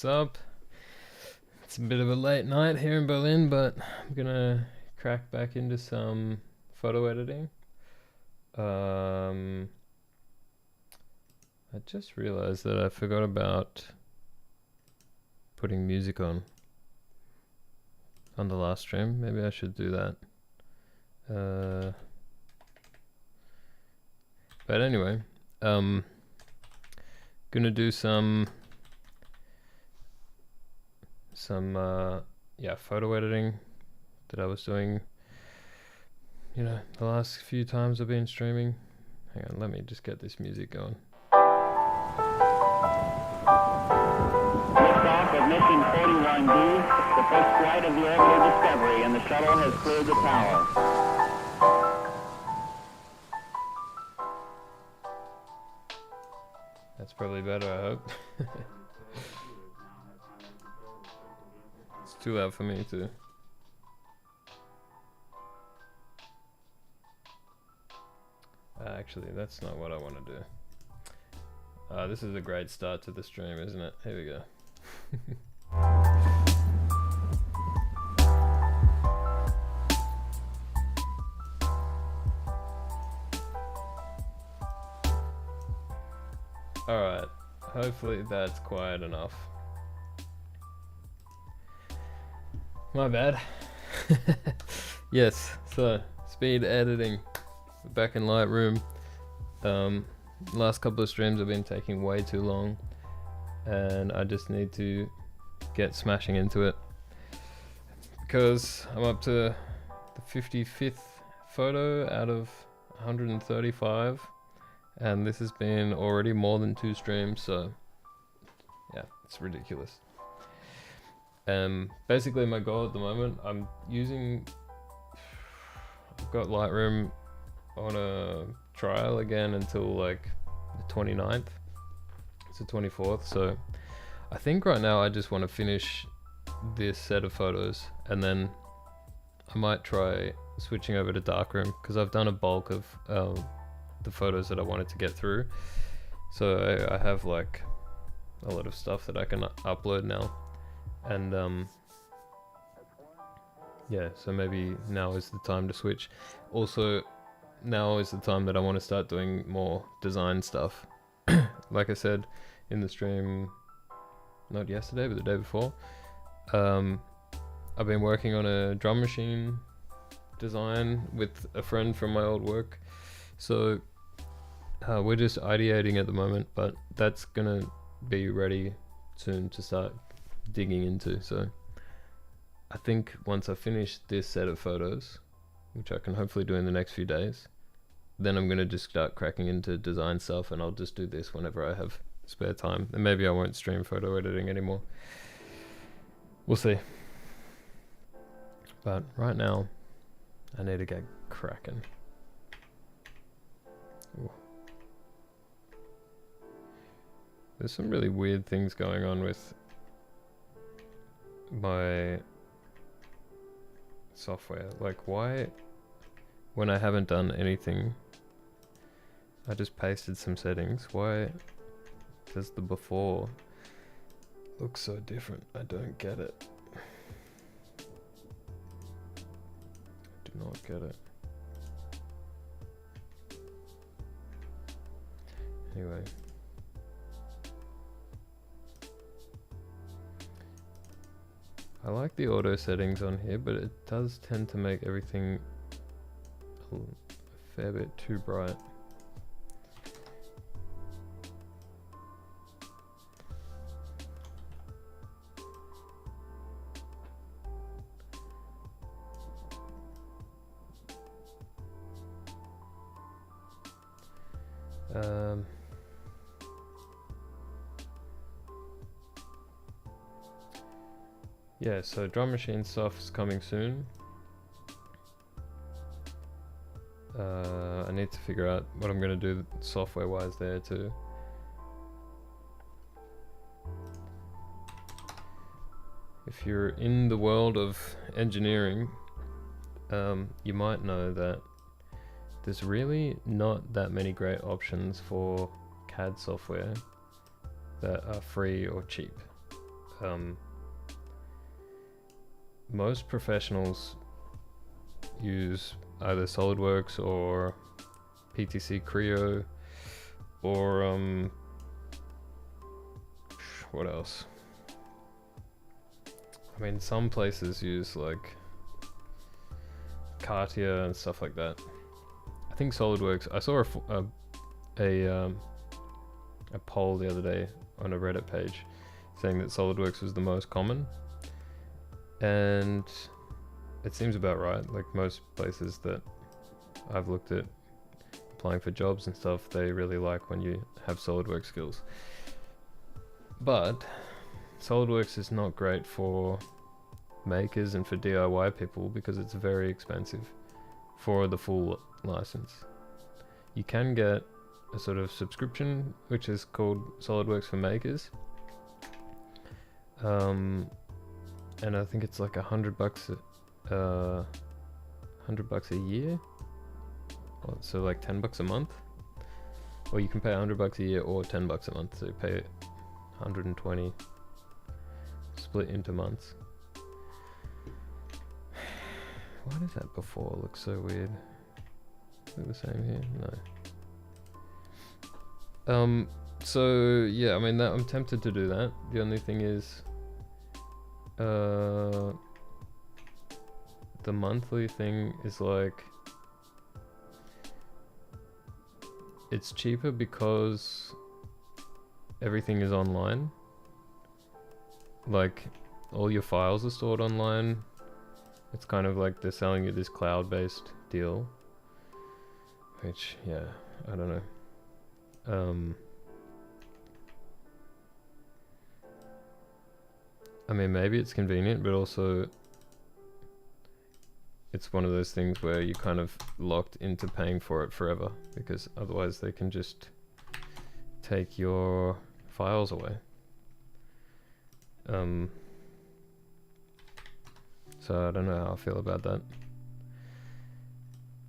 What's up? It's a bit of a late night here in Berlin, but I'm gonna crack back into some photo editing. I just realized that I forgot about putting music on the last stream. Maybe I should do that. But anyway, gonna do some photo editing that I was doing, the last few times I've been streaming. Hang on, let me just get this music going. Liftoff of mission 41B, the first flight of the orbital Discovery, and the shuttle has cleared the tower. That's probably better, I hope. It's too loud for me too. Actually, that's not what I want to do. This is a great start to the stream, isn't it? Here we go. Alright, hopefully that's quiet enough. My bad. Yes, so speed editing. Back in Lightroom. Last couple of streams have been taking way too long, and I just need to get smashing into it because I'm up to the 55th photo out of 135, and this has been already more than 2 streams, so yeah, it's ridiculous. Basically my goal at the moment, I've got Lightroom on a trial again until like the 29th. It's the 24th, so I think right now I just want to finish this set of photos, and then I might try switching over to darkroom because I've done a bulk of the photos that I wanted to get through, so I have like a lot of stuff that I can upload now, and yeah, so maybe now is the time to switch. Also, now is the time that I want to start doing more design stuff. Like I said in the stream, not yesterday but the day before, I've been working on a drum machine design with a friend from my old work, so we're just ideating at the moment, but that's gonna be ready soon to start digging into. So I think once I finish this set of photos, which I can hopefully do in the next few days, then I'm going to just start cracking into design stuff, and I'll just do this whenever I have spare time. And maybe I won't stream photo editing anymore. We'll see. But right now, I need to get cracking. Ooh. There's some really weird things going on with my software. Like, why, when I haven't done anything, I just pasted some settings, why does the before look so different? I don't get it. Do not get it. Anyway. I like the auto settings on here, but it does tend to make everything a fair bit too bright. Yeah, so drum machine stuff's coming soon. I need to figure out what I'm going to do software wise there too. If you're in the world of engineering, you might know that there's really not that many great options for CAD software that are free or cheap. most professionals use either SolidWorks or PTC Creo or what else? I mean, some places use like Cartier and stuff like that. I think SolidWorks. I saw a poll the other day on a Reddit page saying that SolidWorks was the most common, and it seems about right. Like most places that I've looked at applying for jobs and stuff, they really like when you have SolidWorks skills. But SolidWorks is not great for makers and for DIY people because it's very expensive for the full license. You can get a sort of subscription which is called SolidWorks for Makers, and I think it's like $100 a year, so like $10 a month, or you can pay $100 a year or $10 a month, so you pay 120 split into months. Why does that before look so weird? Look the same here? No. So yeah, I mean that I'm tempted to do that. The only thing is the monthly thing is like, it's cheaper because everything is online. Like all your files are stored online. It's kind of like they're selling you this cloud-based deal, which, yeah, I don't know. I mean, maybe it's convenient, but also it's one of those things where you're kind of locked into paying for it forever, because otherwise they can just take your files away. So I don't know how I feel about that.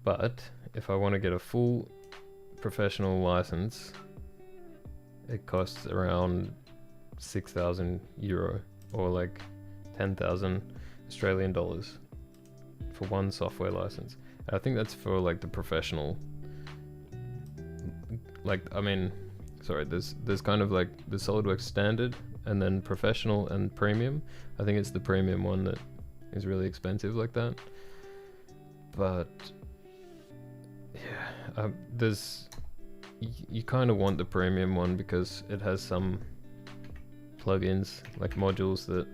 But if I want to get a full professional license, it costs around 6,000 euro or like 10,000 Australian dollars for one software license. And I think that's for like the professional. Like, I mean, sorry, there's kind of like the SolidWorks standard and then professional and premium. I think it's the premium one that is really expensive like that. But yeah, you kind of want the premium one because it has some plugins, like modules, that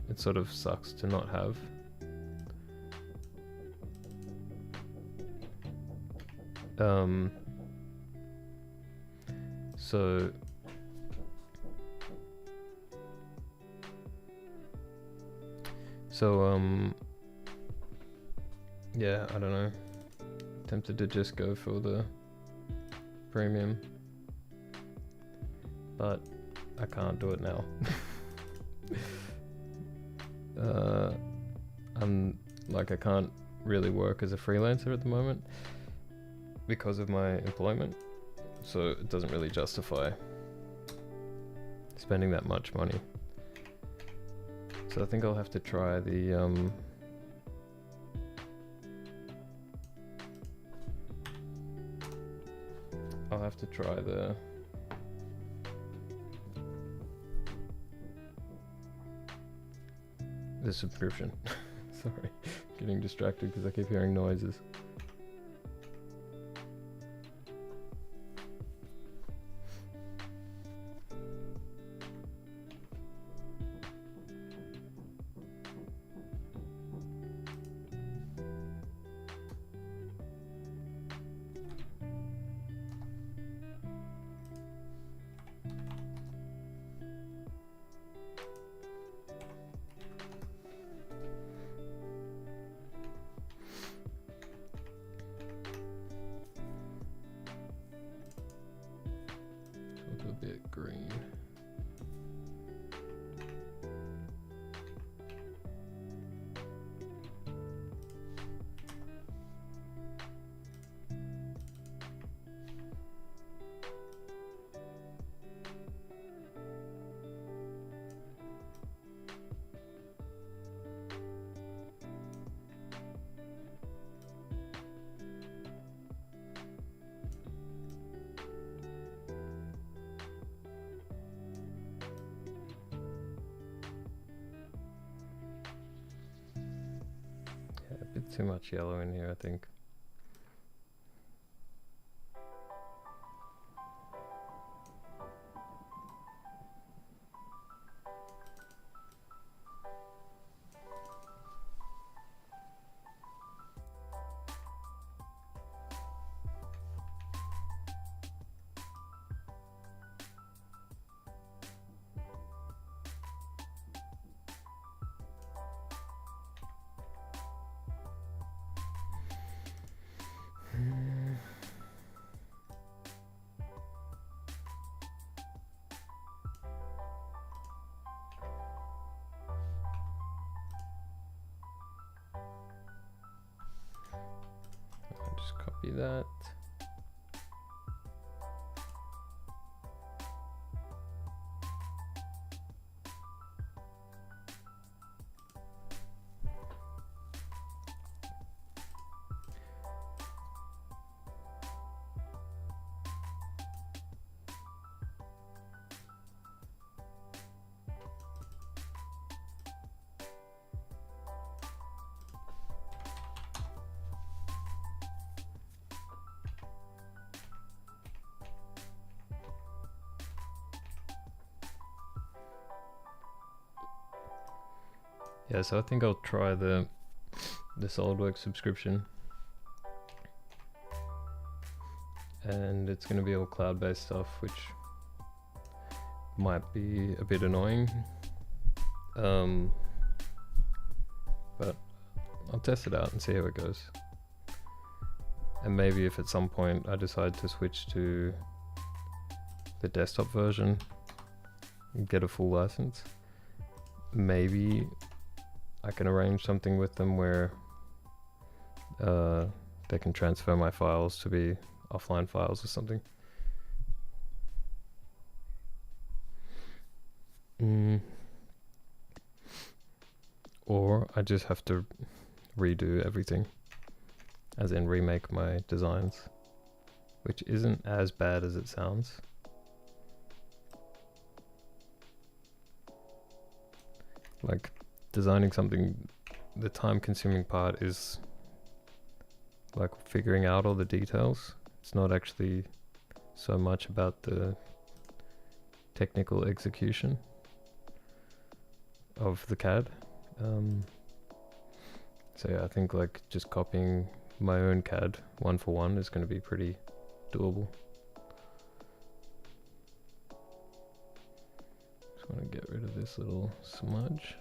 it sort of sucks to not have. So yeah, I don't know. Tempted to just go for the premium, but I can't do it now. I can't really work as a freelancer at the moment because of my employment, so it doesn't really justify spending that much money. So I think I'll have to try the the subscription. Sorry, getting distracted because I keep hearing noises. too much yellow in here, I think. Just copy that. Yeah, so I think I'll try the SolidWorks subscription, and it's going to be all cloud-based stuff, which might be a bit annoying, but I'll test it out and see how it goes. And maybe if at some point I decide to switch to the desktop version and get a full license, maybe I can arrange something with them where they can transfer my files to be offline files or something. Or I just have to redo everything, as in remake my designs, which isn't as bad as it sounds. Like, designing something, the time consuming part is like figuring out all the details. It's not actually so much about the technical execution of the CAD. So yeah, I think like just copying my own CAD one for one is going to be pretty doable. Just want to get rid of this little smudge.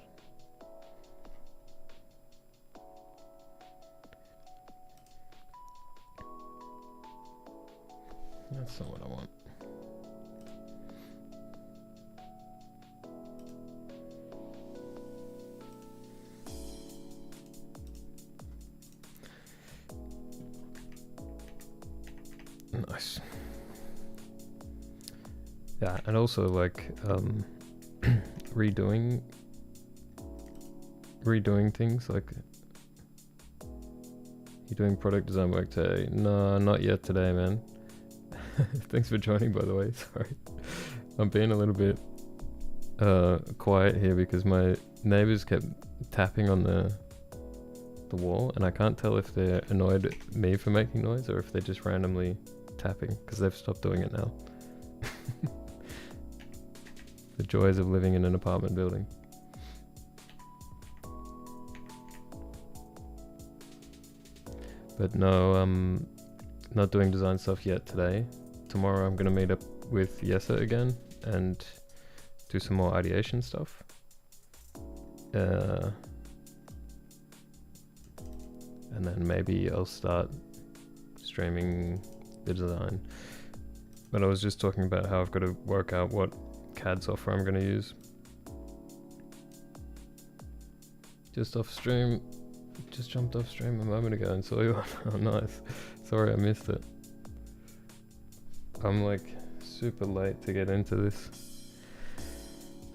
That's not what I want. Nice. Yeah, and also like redoing things, like you're doing product design work today. No, not yet today, man. Thanks for joining, by the way. Sorry, I'm being a little bit quiet here because my neighbors kept tapping on the wall, and I can't tell if they're annoyed at me for making noise or if they're just randomly tapping, because they've stopped doing it now. The joys of living in an apartment building. But no, I'm not doing design stuff yet today. Tomorrow I'm going to meet up with Yessa again and do some more ideation stuff. And then maybe I'll start streaming the design. But I was just talking about how I've got to work out what CAD software I'm going to use. Just off stream, just jumped off stream a moment ago and saw you on. Oh, nice. Sorry I missed it. I'm like super late to get into this.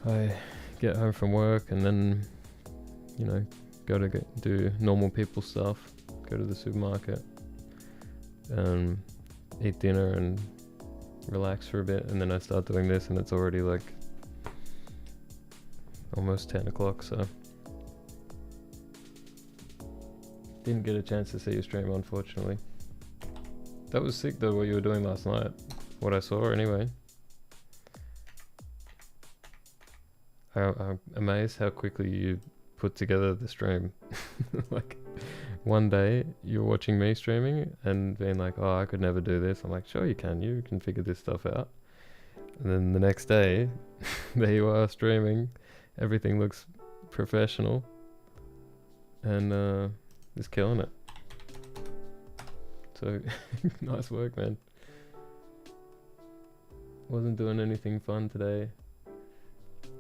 I get home from work and then, you know, go to do normal people stuff, go to the supermarket, eat dinner and relax for a bit, and then I start doing this and it's already like almost 10 o'clock, so Didn't get a chance to see your stream, unfortunately. That was sick though, what you were doing last night. What I saw anyway. I'm amazed how quickly you put together the stream. Like, one day you're watching me streaming and being like, oh, I could never do this. I'm like, sure you can figure this stuff out. And then the next day, there you are streaming. Everything looks professional. And just killing it. So, nice work, man. Wasn't doing anything fun today.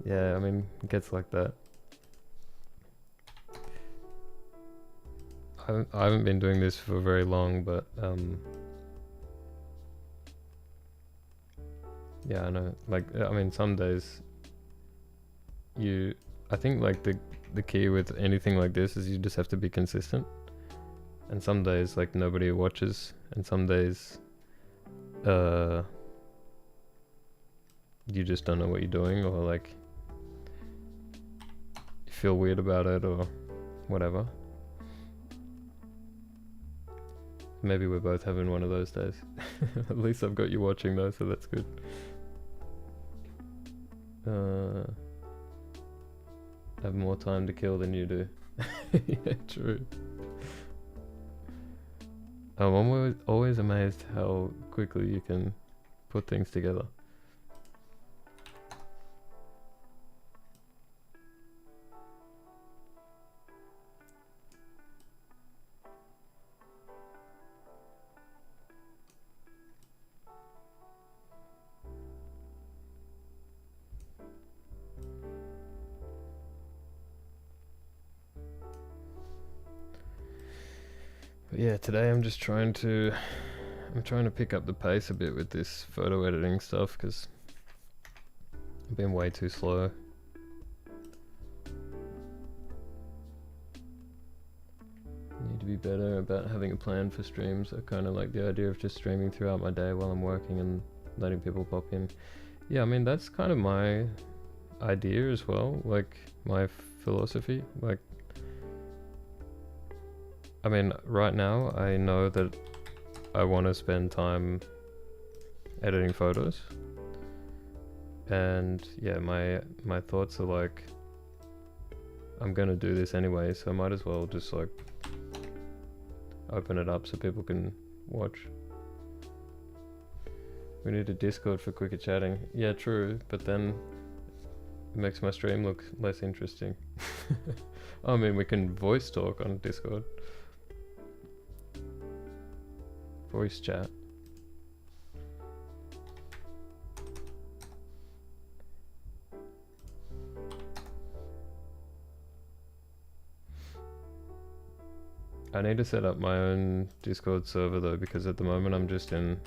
Yeah, I mean, it gets like that. I haven't been doing this for very long, but yeah, I know. Like, I mean, some days I think like the key with anything like this is you just have to be consistent. And some days like nobody watches, and some days you just don't know what you're doing, or like you feel weird about it or whatever. Maybe we're both having one of those days. At least I've got you watching though, so that's good. I have more time to kill than you do. Yeah, true. I'm always amazed how quickly you can put things together. But yeah, today I'm trying to pick up the pace a bit with this photo editing stuff, because I've been way too slow. Need to be better about having a plan for streams. I kind of like the idea of just streaming throughout my day while I'm working and letting people pop in. Yeah, I mean, that's kind of my idea as well, like my philosophy. Like, I mean, right now I know that I want to spend time editing photos, and yeah, my thoughts are like, I'm gonna do this anyway, so I might as well just like open it up so people can watch. We need a Discord for quicker chatting. Yeah, true, but then it makes my stream look less interesting. I mean, we can voice talk on Discord. Voice chat. I need to set up my own Discord server though, because at the moment I'm just in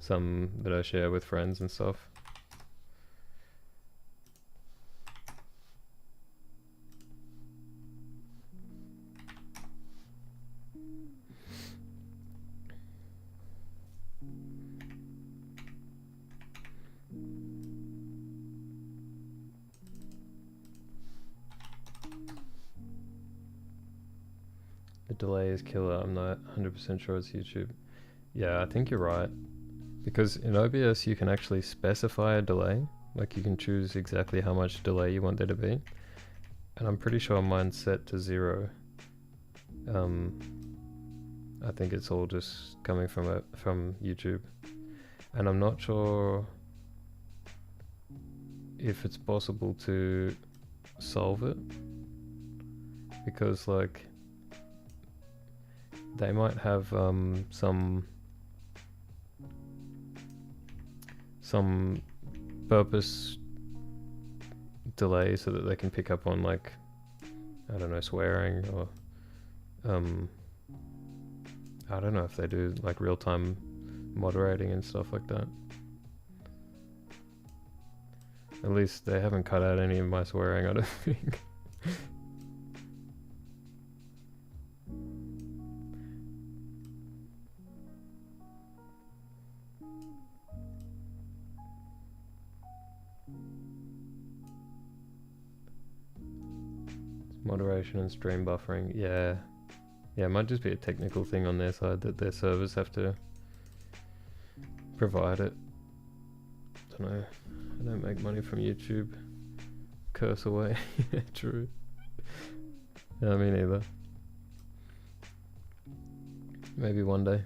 some that I share with friends and stuff. The delay is killer. I'm not 100% sure it's YouTube. Yeah, I think you're right. Because in OBS you can actually specify a delay. Like, you can choose exactly how much delay you want there to be. And I'm pretty sure mine's set to 0. I think it's all just coming from YouTube. And I'm not sure if it's possible to solve it. Because like, they might have some purpose delay so that they can pick up on, like, I don't know, swearing, or I don't know if they do like real-time moderating and stuff like that. At least they haven't cut out any of my swearing, I don't think. Moderation and stream buffering, yeah. Yeah, it might just be a technical thing on their side that their servers have to provide it. Don't know. I don't make money from YouTube. Curse away. Yeah, true. Yeah, me neither. Maybe one day.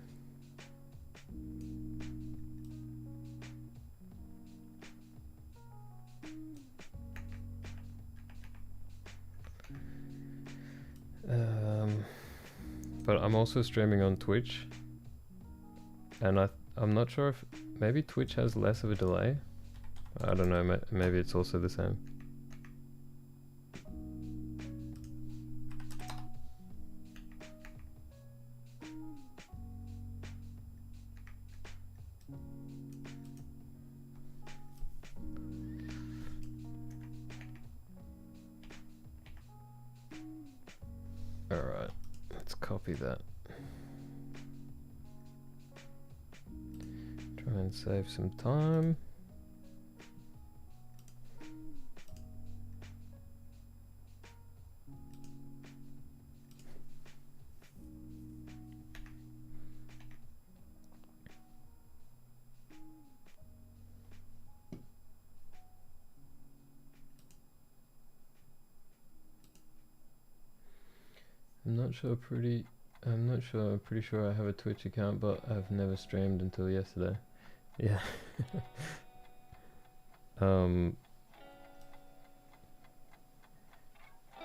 But I'm also streaming on Twitch, and I'm not sure if maybe Twitch has less of a delay. I don't know. Maybe it's also the same. Alright, let's copy that. Try and save some time. I'm pretty sure I have a Twitch account, but I've never streamed until yesterday. Yeah.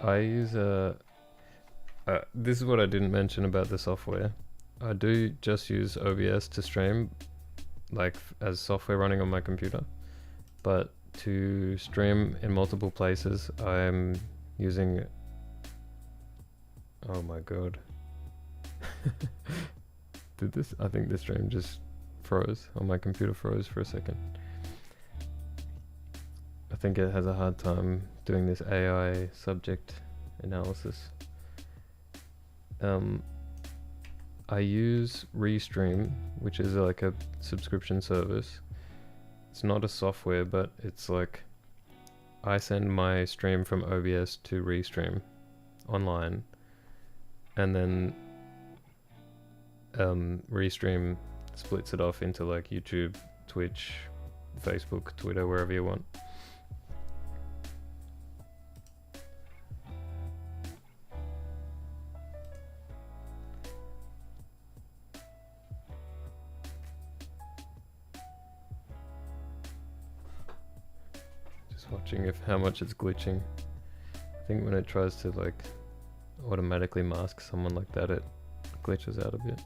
I use this is what I didn't mention about the software. I do just use OBS to stream, like as software running on my computer. But to stream in multiple places, I'm using... Oh my god. I think the stream just froze, or my computer froze for a second. I think it has a hard time doing this AI subject analysis. I use Restream, which is like a subscription service. It's not a software, but it's like I send my stream from OBS to Restream online, and then Restream splits it off into like YouTube, Twitch, Facebook, Twitter, wherever you want. Just watching how much it's glitching. I think when it tries to like automatically mask someone like that, it glitches out a bit.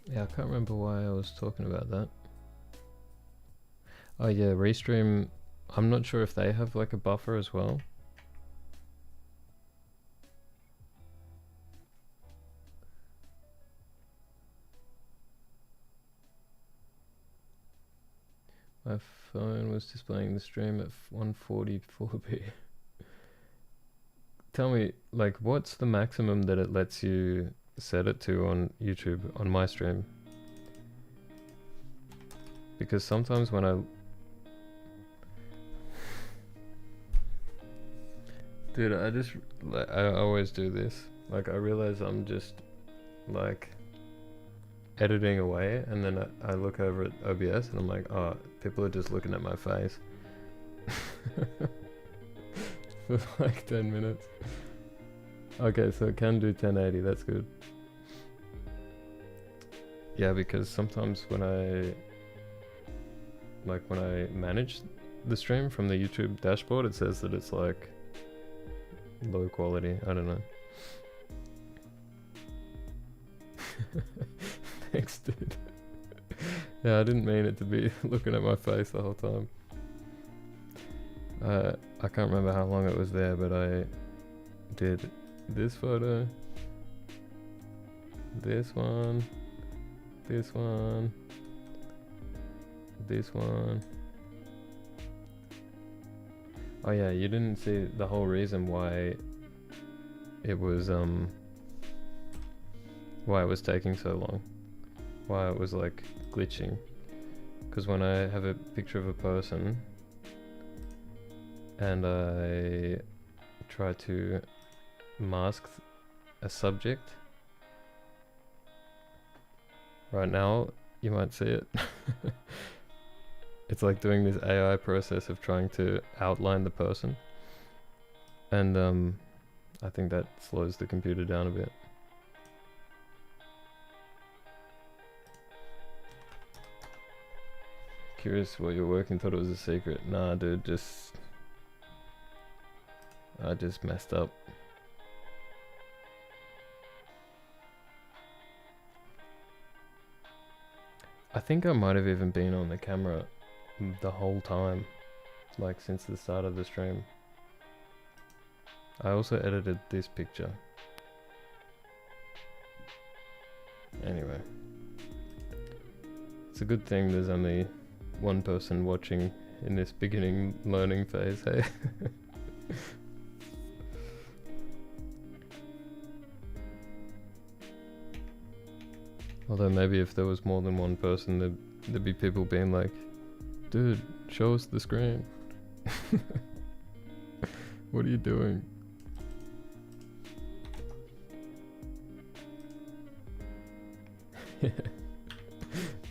Yeah, I can't remember why I was talking about that. Oh yeah, Restream, I'm not sure if they have like a buffer as well. My phone was displaying the stream at 144p. Tell me, like, what's the maximum that it lets you set it to on YouTube on my stream? Because sometimes when dude, I always do this. Like, I realize I'm just like editing away, and then I look over at OBS and I'm like, oh, people are just looking at my face for like 10 minutes. Okay, so it can do 1080, that's good. Yeah, because sometimes when I manage the stream from the YouTube dashboard, it says that it's like low quality. I don't know. Thanks, dude. Yeah, I didn't mean it to be looking at my face the whole time. I can't remember how long it was there, but I did this photo, this one, this one, this one. Oh yeah, you didn't see the whole reason why it was taking so long, why it was like glitching. Because when I have a picture of a person and I try to mask a subject, right now you might see it. It's like doing this AI process of trying to outline the person, and I think that slows the computer down a bit. Curious what you're working, thought it was a secret. Nah dude, I just messed up. I think I might have even been on the camera the whole time, like since the start of the stream. I also edited this picture. Anyway, it's a good thing there's only one person watching in this beginning learning phase, hey? Although maybe if there was more than one person, there'd be people being like, dude, show us the screen. What are you doing?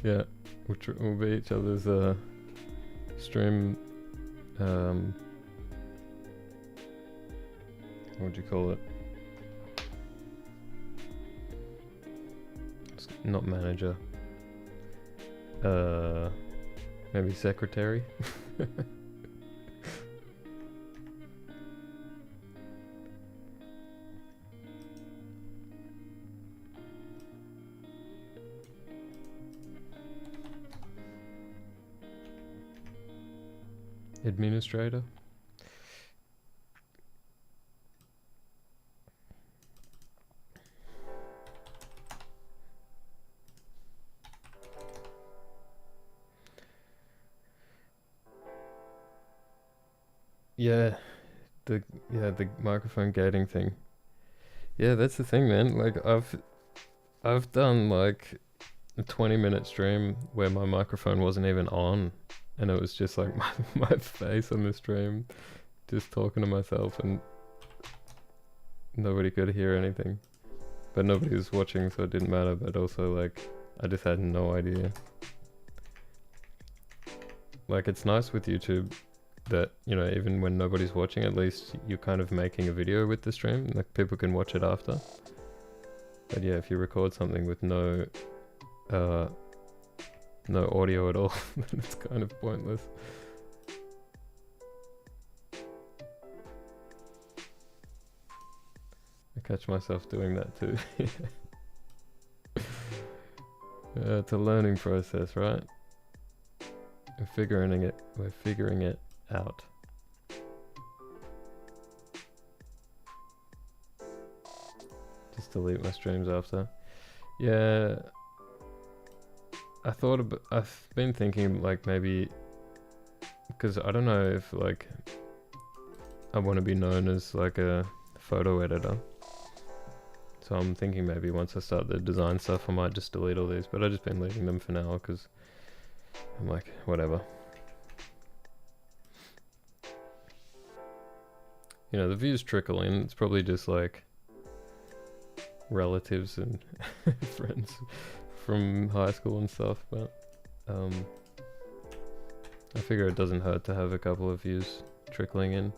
Yeah, we'll be each other's stream, what would you call it? It's not manager. Maybe secretary? Administrator? Yeah, the microphone gating thing. Yeah, that's the thing, man. Like I've done like a 20-minute stream where my microphone wasn't even on, and it was just like my face on the stream, just talking to myself, and nobody could hear anything. But nobody was watching, so it didn't matter. But also, like, I just had no idea. Like, it's nice with YouTube that, you know, even when nobody's watching, at least you're kind of making a video with the stream. Like, people can watch it after. But yeah, if you record something with no audio at all, then it's kind of pointless. I catch myself doing that too. It's a learning process, right? We're figuring it out. Just delete my streams after. Yeah, I've been thinking like maybe, because I don't know if like I want to be known as like a photo editor. So I'm thinking maybe once I start the design stuff, I might just delete all these, but I've just been leaving them for now because I'm like, whatever. You know, the views trickle in. It's probably just like relatives and friends from high school and stuff, but I figure it doesn't hurt to have a couple of views trickling in.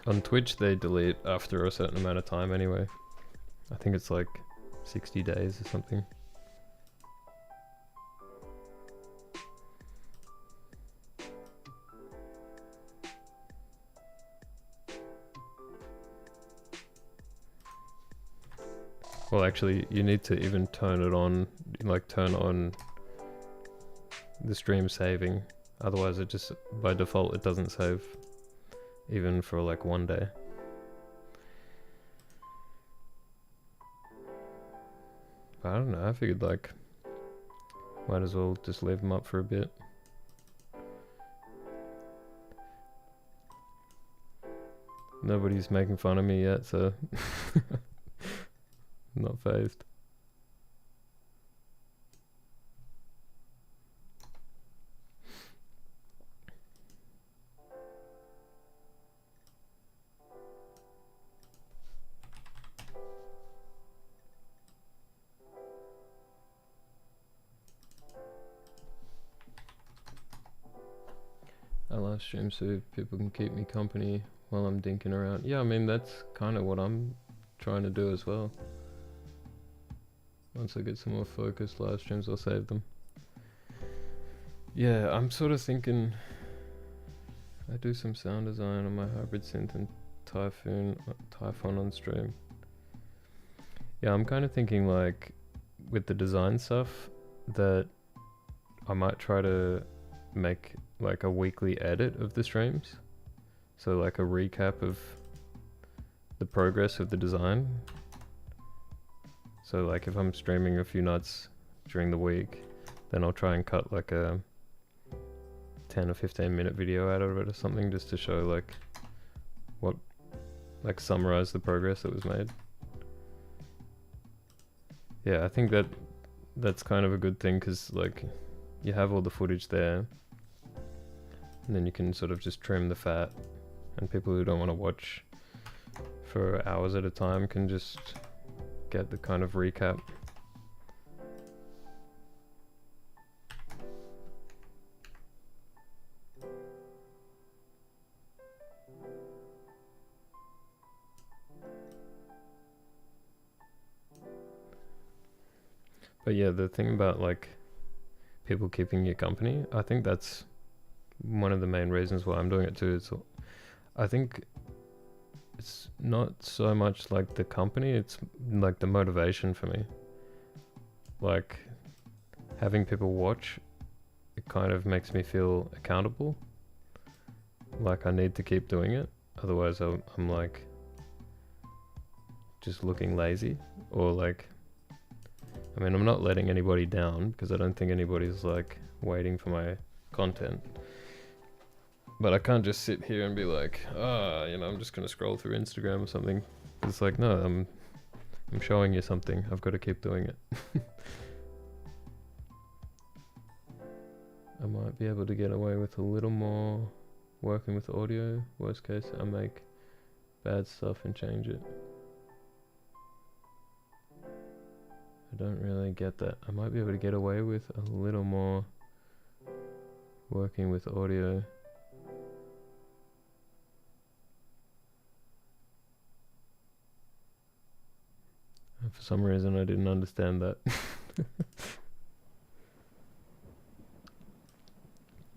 On Twitch they delete after a certain amount of time anyway. I think it's like 60 days or something. Well, actually, you need to even turn it on, like turn on the stream saving. Otherwise, it just, by default, it doesn't save, even for like 1 day. But I don't know, I figured like, might as well just leave them up for a bit. Nobody's making fun of me yet, so not phased. I live stream so people can keep me company while I'm dinking around. Yeah, I mean, that's kind of what I'm trying to do as well. Once I get some more focused live streams, I'll save them. Yeah, I'm sort of thinking I do some sound design on my hybrid synth and Typhon on stream. Yeah, I'm kind of thinking like with the design stuff that I might try to make like a weekly edit of the streams. So like a recap of the progress of the design. So like if I'm streaming a few nights during the week, then I'll try and cut like a 10 or 15 minute video out of it or something, just to show like what, like summarize the progress that was made. Yeah, I think that's kind of a good thing, because like you have all the footage there and then you can sort of just trim the fat, and people who don't want to watch for hours at a time can just get the kind of recap. But yeah, the thing about like people keeping you company, I think that's one of the main reasons why I'm doing it too. So I think it's not so much like the company, it's like the motivation for me. Like having people watch, it kind of makes me feel accountable. Like I need to keep doing it, otherwise I'm like just looking lazy, or like, I mean, I'm not letting anybody down because I don't think anybody's like waiting for my content. But I can't just sit here and be like, you know, I'm just gonna scroll through Instagram or something. It's like, no, I'm showing you something. I've got to keep doing it. I might be able to get away with a little more working with audio. Worst case, I make bad stuff and change it. I don't really get that. I might be able to get away with a little more working with audio. And for some reason I didn't understand that.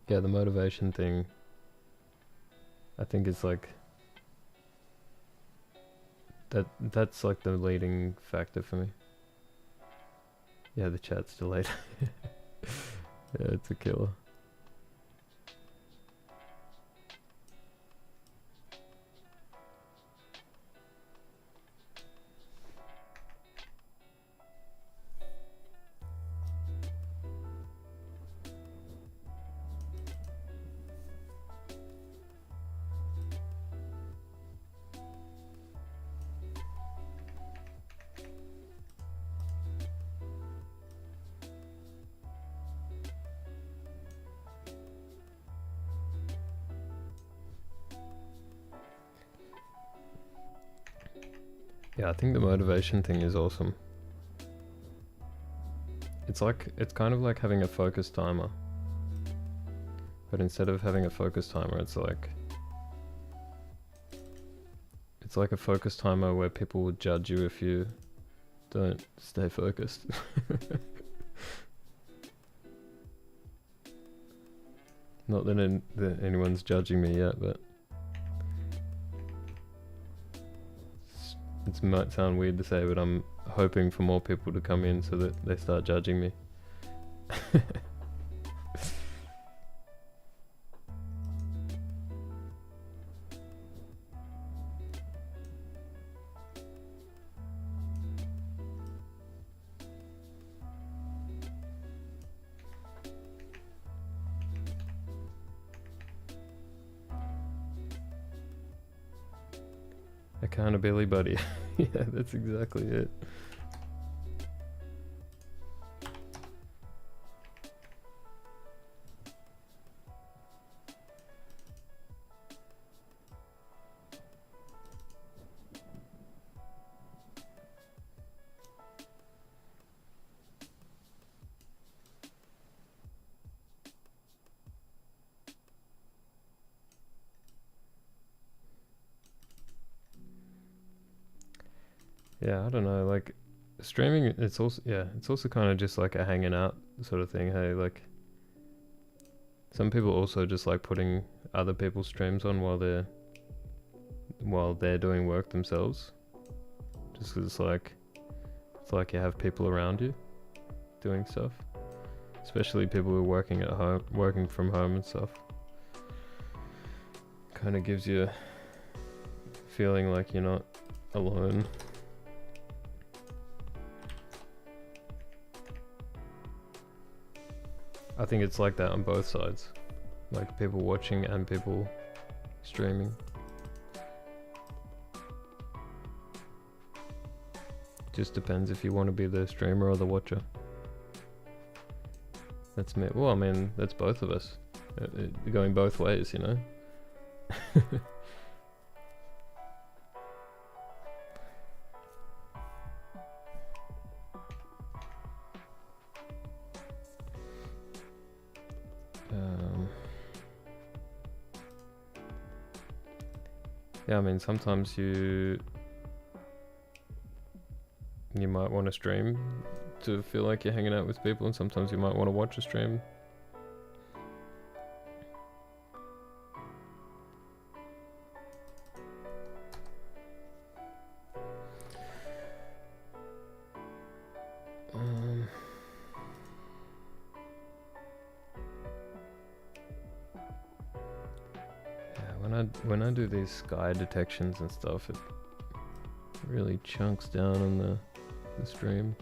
Yeah, the motivation thing, I think it's like that's like the leading factor for me. Yeah, the chat's delayed. Yeah, it's a killer. Yeah, I think the motivation thing is awesome. It's kind of like having a focus timer. But instead of having a focus timer, it's like a focus timer where people will judge you if you don't stay focused. Not that anyone's judging me yet, but it's It might sound weird to say, but I'm hoping for more people to come in so that they start judging me. Accountability buddy. Yeah, that's exactly it. Yeah, I don't know, like streaming, it's also kind of just like a hanging out sort of thing. Hey, like some people also just like putting other people's streams on while they're doing work themselves, just 'cause it's like you have people around you doing stuff, especially people who are working from home and stuff. Kind of gives you a feeling like you're not alone. I think it's like that on both sides, like people watching and people streaming. Just depends if you want to be the streamer or the watcher. That's me. Well, I mean, that's both of us. Going both ways, you know? Yeah, I mean, sometimes you might want to stream to feel like you're hanging out with people, and sometimes you might want to watch a stream. When I do these sky detections and stuff, it really chunks down on the stream.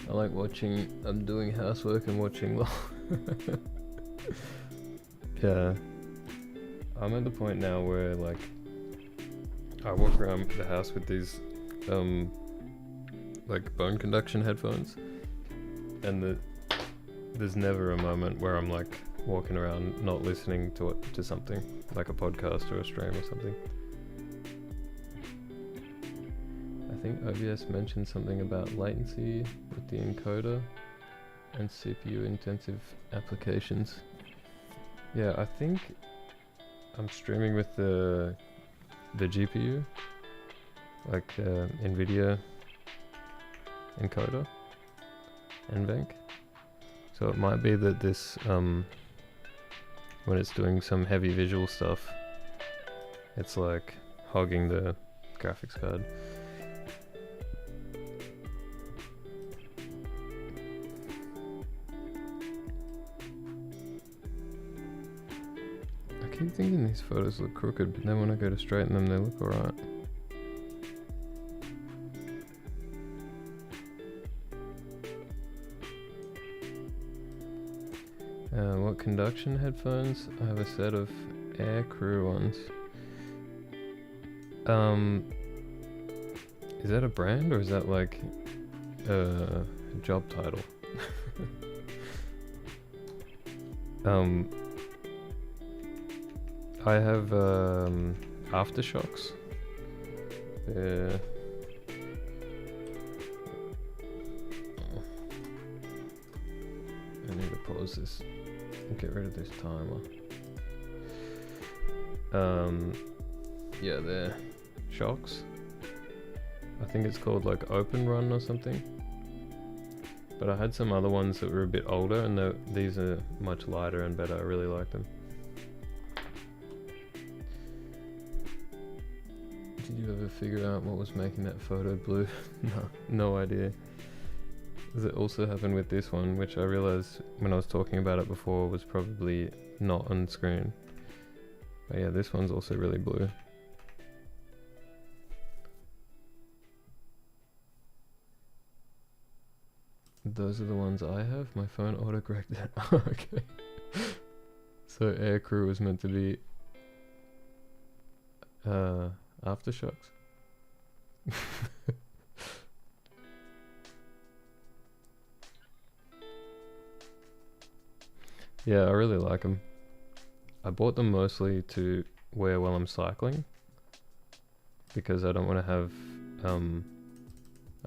I like watching, I'm doing housework and watching Yeah, I'm at the point now where like I walk around the house with these like bone conduction headphones, and there's never a moment where I'm like walking around not listening to something like a podcast or a stream or something. I think OBS mentioned something about latency with the encoder and CPU intensive applications. Yeah, I think I'm streaming with the GPU, like NVIDIA encoder, NVENC. So it might be that this, when it's doing some heavy visual stuff, it's like hogging the graphics card. I keep thinking these photos look crooked, but then when I go to straighten them, they look alright. What conduction headphones? I have a set of Air Crew ones. Is that a brand or is that like a job title? I have aftershocks. Yeah. I need to pause this and get rid of this timer. Yeah, they're shocks. I think it's called like Open Run or something. But I had some other ones that were a bit older, and these are much lighter and better. I really like them. Did you ever figure out what was making that photo blue? No idea. Does it also happen with this one, which I realized when I was talking about it before was probably not on screen. But yeah, this one's also really blue. Those are the ones I have. My phone autocorrected. Okay. So Aircrew was meant to be aftershocks. Yeah, I really like them. I bought them mostly to wear while I'm cycling, because I don't want to have I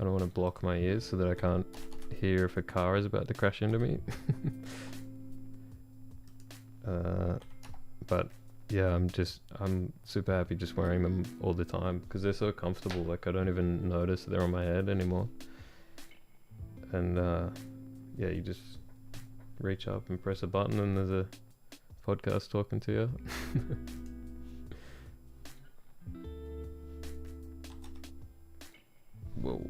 don't want to block my ears so that I can't hear if a car is about to crash into me. But yeah, I'm super happy just wearing them all the time because they're so comfortable. Like I don't even notice they're on my head anymore. And yeah, you just reach up and press a button and there's a podcast talking to you. Whoa.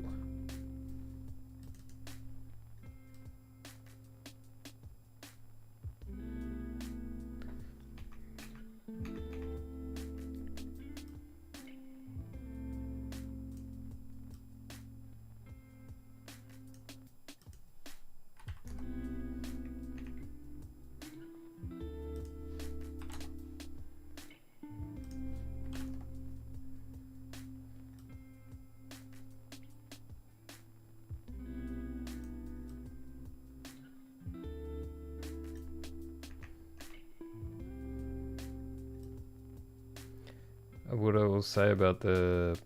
What I will say about the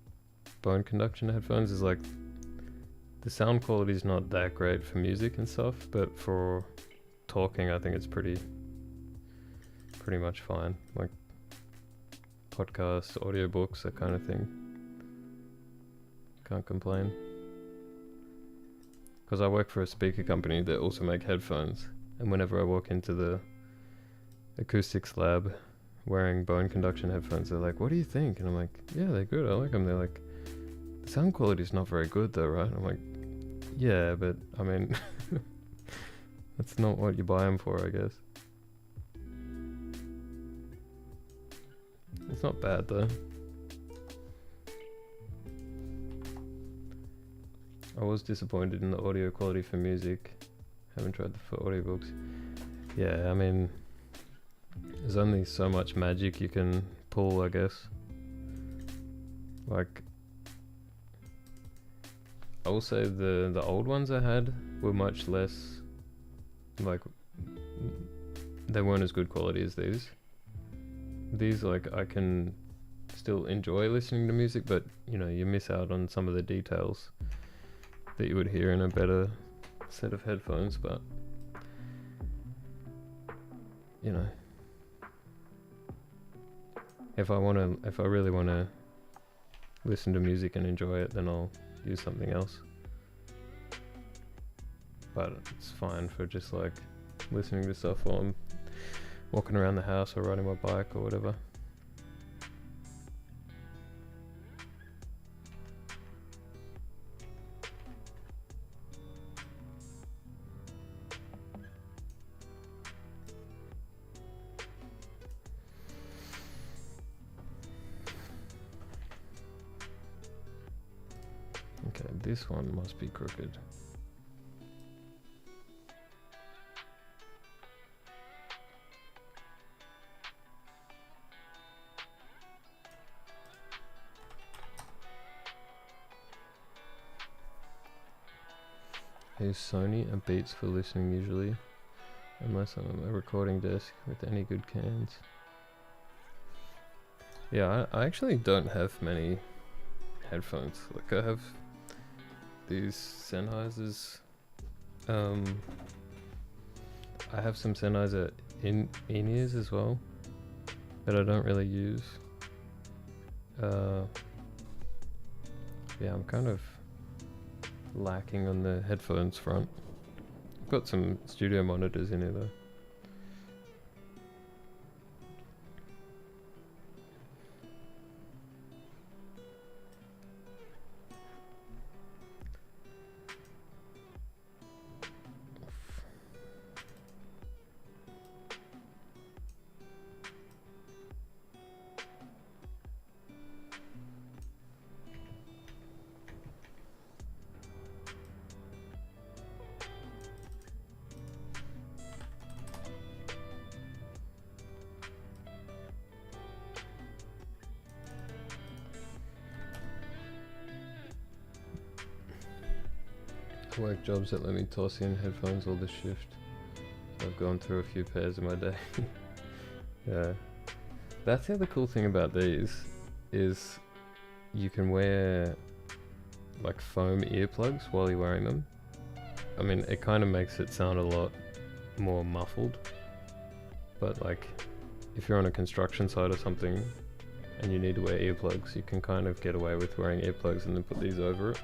bone conduction headphones is like the sound quality is not that great for music and stuff, but for talking I think it's pretty much fine. Like podcasts, audiobooks, that kind of thing. Can't complain. Because I work for a speaker company that also make headphones, and whenever I walk into the acoustics lab wearing bone conduction headphones, they're like, what do you think? And I'm like, yeah, they're good, I like them. They're like, the sound quality is not very good though, right? I'm like, yeah, but I mean that's not what you buy them for, I guess. It's not bad though. I was disappointed in the audio quality for music. Haven't tried for audiobooks. Yeah, I mean, there's only so much magic you can pull, I guess. Like, I will say the old ones I had were much less, like, they weren't as good quality as these. These, like, I can still enjoy listening to music, but, you know, you miss out on some of the details that you would hear in a better set of headphones, but, you know, if I really want to listen to music and enjoy it, then I'll use something else. But it's fine for just like listening to stuff while I'm walking around the house or riding my bike or whatever. Okay, this one must be crooked. I use Sony and Beats for listening usually, unless I'm at a recording desk with any good cans. Yeah, I actually don't have many headphones. Like I have these Sennheisers. I have some Sennheiser in-ears as well, that I don't really use. Yeah, I'm kind of lacking on the headphones front. I've got some studio monitors in here though. I work jobs that let me toss in headphones all the shift. So I've gone through a few pairs in my day. Yeah. That's the other cool thing about these, is you can wear like foam earplugs while you're wearing them. I mean, it kind of makes it sound a lot more muffled, but like if you're on a construction site or something and you need to wear earplugs, you can kind of get away with wearing earplugs and then put these over it.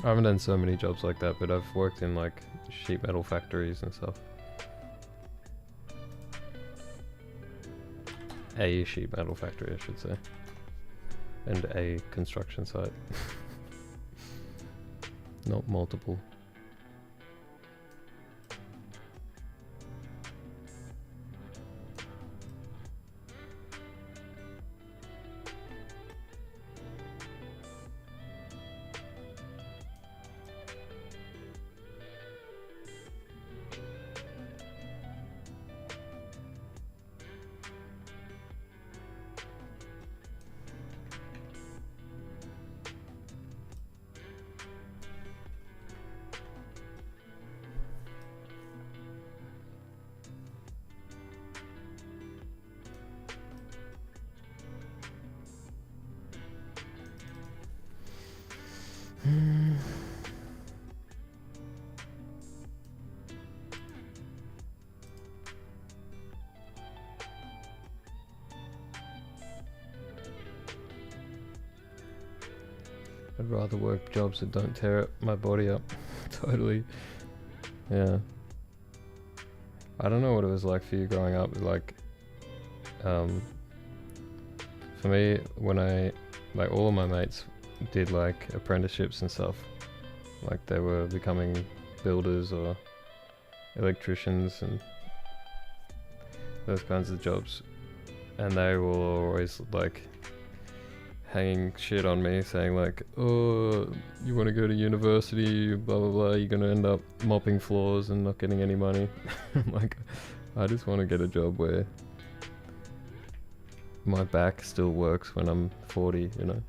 I haven't done so many jobs like that, but I've worked in like sheet metal factories and stuff. A sheet metal factory, I should say. And a construction site. Not multiple. I'd rather work jobs that don't tear my body up. Totally. Yeah. I don't know what it was like for you growing up. Like, for me, when like all of my mates did like apprenticeships and stuff, like they were becoming builders or electricians and those kinds of jobs, and they were always like hanging shit on me, saying like, oh, you want to go to university, blah blah blah, you're gonna end up mopping floors and not getting any money. I'm like, I just want to get a job where my back still works when I'm 40, you know.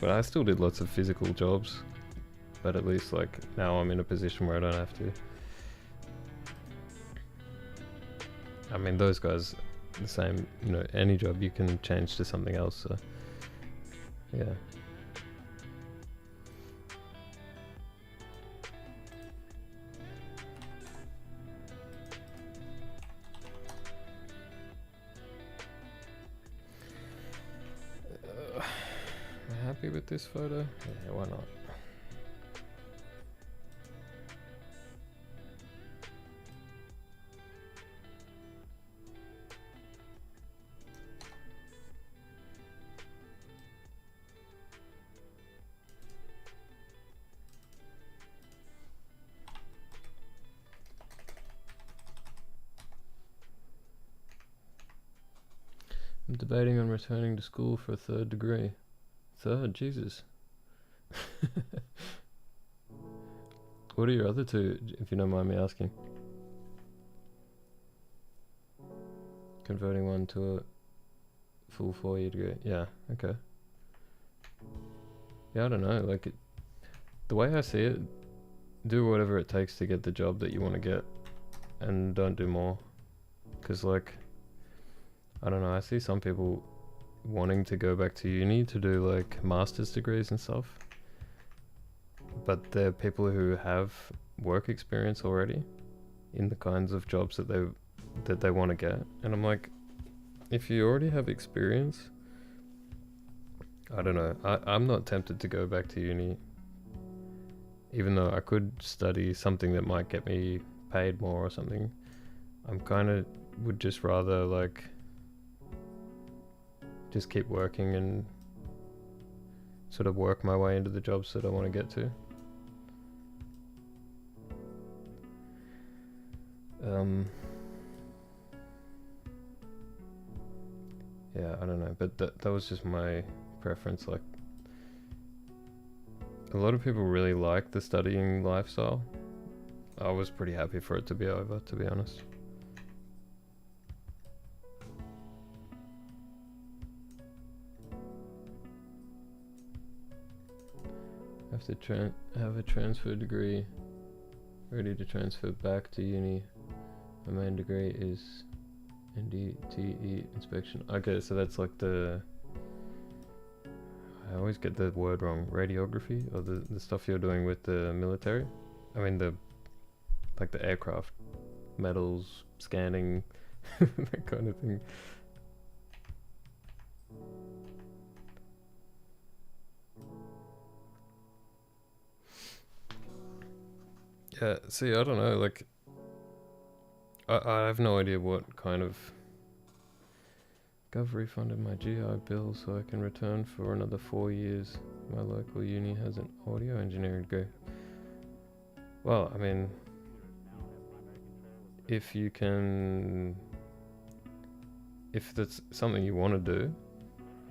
But I still did lots of physical jobs, but at least like now I'm in a position where I don't have to. I mean, those guys, the same, you know, any job you can change to something else, so yeah. Am I happy with this photo? Yeah, why not? I'm debating on returning to school for a third degree. Third, Jesus. What are your other two, if you don't mind me asking? Converting one to a full 4-year degree. Yeah, okay. Yeah, I don't know, like the way I see it, do whatever it takes to get the job that you want to get, and don't do more. Because, like, I don't know, I see some people wanting to go back to uni to do, like, master's degrees and stuff. But they're people who have work experience already in the kinds of jobs that they want to get. And I'm like, if you already have experience, I don't know, I'm not tempted to go back to uni, even though I could study something that might get me paid more or something. I'm kind of would just rather, like, just keep working and sort of work my way into the jobs that I want to get to. Yeah, I don't know, but that was just my preference. Like, a lot of people really like the studying lifestyle. I was pretty happy for it to be over, to be honest. Have to have a transfer degree ready to transfer back to uni. My main degree is NDTE inspection. Okay, so that's like I always get the word wrong. Radiography, or the stuff you're doing with the military. I mean the aircraft, metals, scanning, that kind of thing. Yeah, see, I don't know, like, I have no idea what kind of... Gov refunded my GI bill so I can return for another 4 years. My local uni has an audio engineering degree. Well, I mean, if that's something you want to do,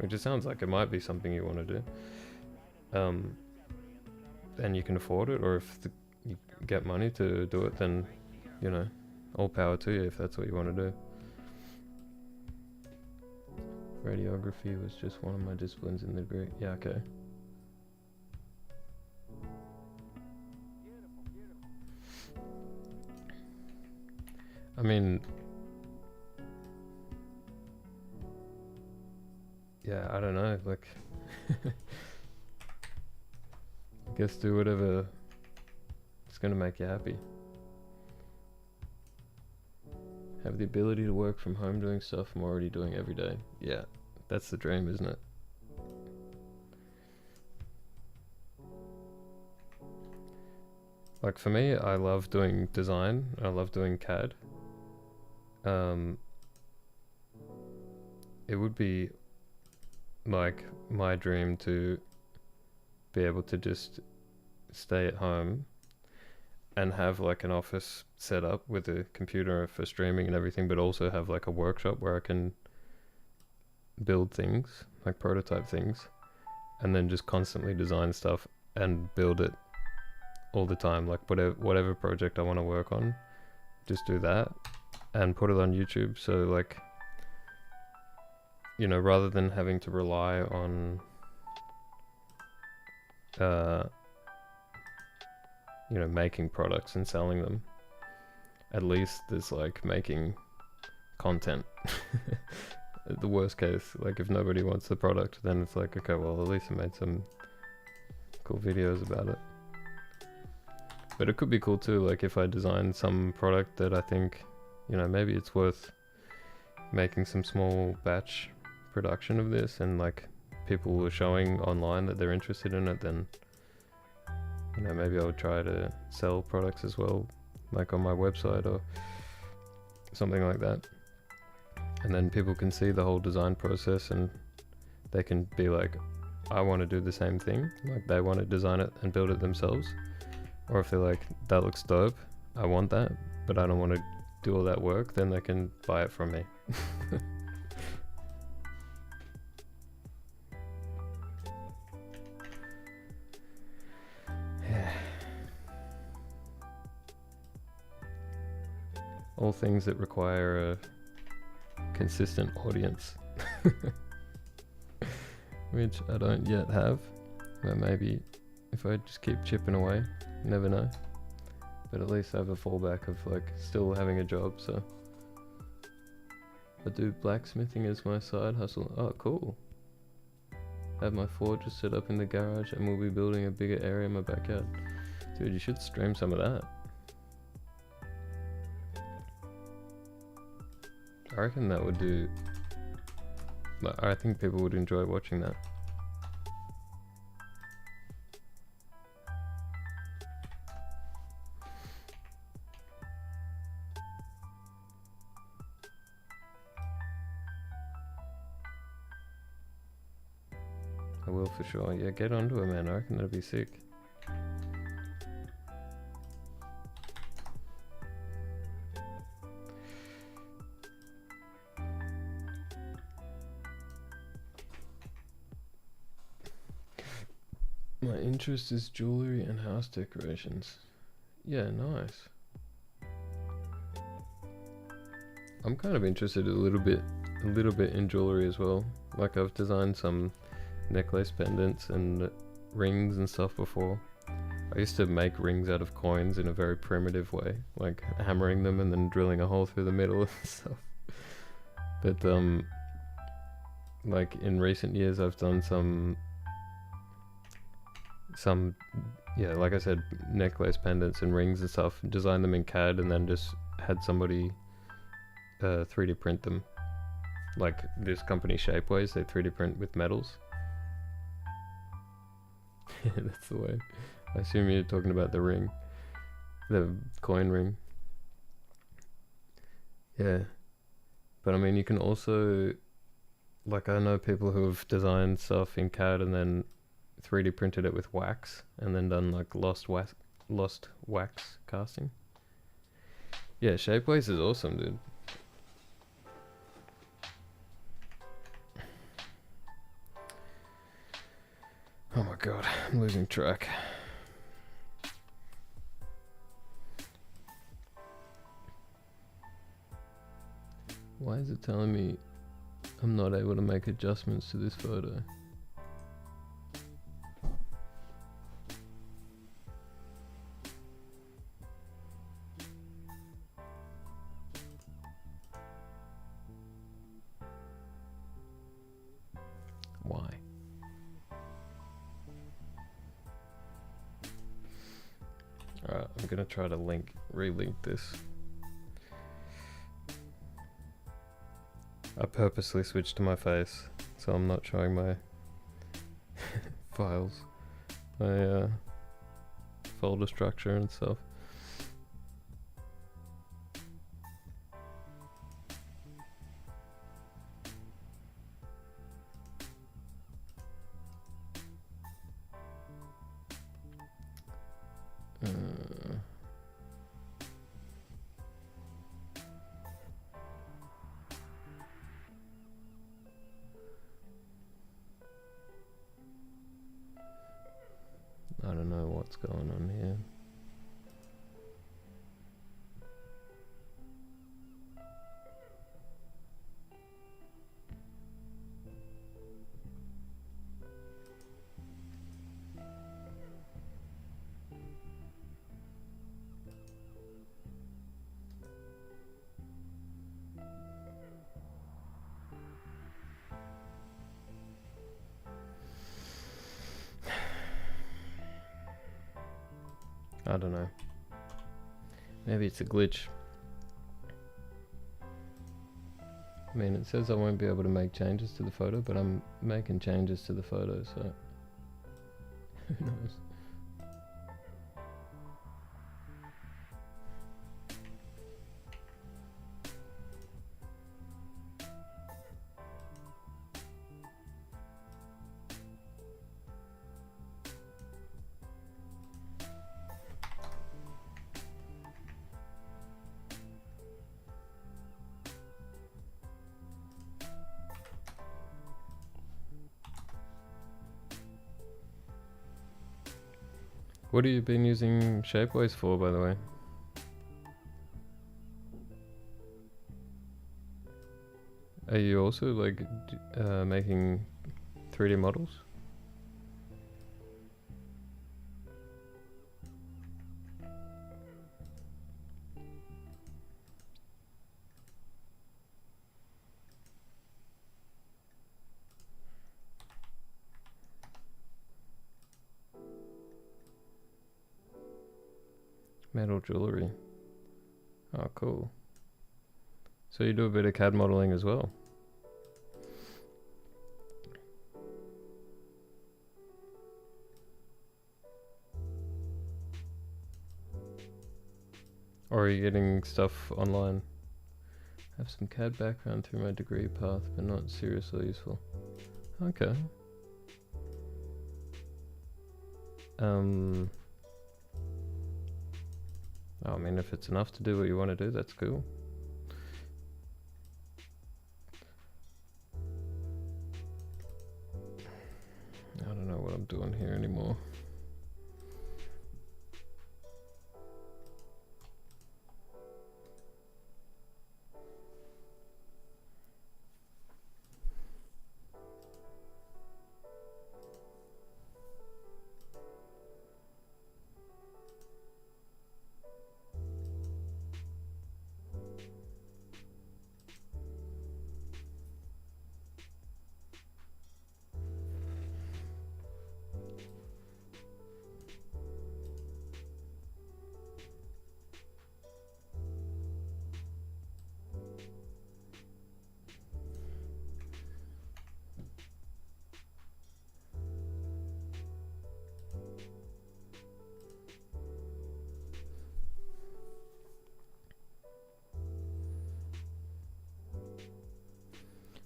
which it sounds like it might be something you want to do, and you can afford it, or if you get money to do it, then, you know, all power to you if that's what you want to do. Radiography was just one of my disciplines in the degree. Yeah, okay. I mean, yeah, I don't know, like, I guess do whatever is going to make you happy. Have the ability to work from home doing stuff I'm already doing every day. Yeah, that's the dream, isn't it? Like, for me, I love doing design. I love doing CAD. It would be like my dream to be able to just stay at home and have like an office set up with a computer for streaming and everything, but also have like a workshop where I can build things, like prototype things, and then just constantly design stuff and build it all the time. Like whatever project I want to work on, just do that and put it on YouTube. So, like, you know, rather than having to rely on you know, making products and selling them, at least there's like making content. The worst case, like, if nobody wants the product, then it's like, okay, well, at least I made some cool videos about it. But it could be cool too, like, if I design some product that I think, you know, maybe it's worth making some small batch production of this, and like people are showing online that they're interested in it, then, you know, maybe I would try to sell products as well, like on my website or something like that. And then people can see the whole design process and they can be like, I want to do the same thing. Like, they want to design it and build it themselves. Or if they're like, that looks dope, I want that, but I don't want to do all that work, then they can buy it from me. All things that require a consistent audience. Which I don't yet have, but maybe if I just keep chipping away. You never know. But at least I have a fallback of like still having a job, so. I do blacksmithing as my side hustle. Oh, cool. Have my forge set up in the garage and we'll be building a bigger area in my backyard. Dude, you should stream some of that. I reckon that would do... I think people would enjoy watching that. I will for sure. Yeah, get onto it, man. I reckon that'd be sick. My interest is jewelry and house decorations. Yeah, nice. I'm kind of interested a little bit in jewelry as well. Like I've designed some necklace pendants and rings and stuff before. I used to make rings out of coins in a very primitive way, like hammering them and then drilling a hole through the middle and stuff. But like in recent years I've done some yeah, like I said, necklace pendants and rings and stuff, designed them in CAD and then just had somebody 3D print them. Like this company Shapeways, they 3D print with metals. That's the way. I assume you're talking about the ring. The coin ring. Yeah. But I mean, you can also... Like, I know people who have designed stuff in CAD and then 3D printed it with wax. And then done, like, lost wax casting. Yeah, Shapeways is awesome, dude. Oh my god, I'm losing track. Why is it telling me I'm not able to make adjustments to this photo? Why? Alright, I'm gonna try to relink this. I purposely switched to my face, so I'm not showing my files, my folder structure and stuff. I don't know what's going on here. I don't know. Maybe it's a glitch. I mean, it says I won't be able to make changes to the photo, but I'm making changes to the photo, so who knows? What have you been using Shapeways for, by the way? Are you also like making 3D models? Metal jewelry. Oh, cool. So you do a bit of CAD modeling as well? Or are you getting stuff online? I have some CAD background through my degree path, but not seriously useful. Okay. I mean, if it's enough to do what you want to do, that's cool. I don't know what I'm doing here anymore.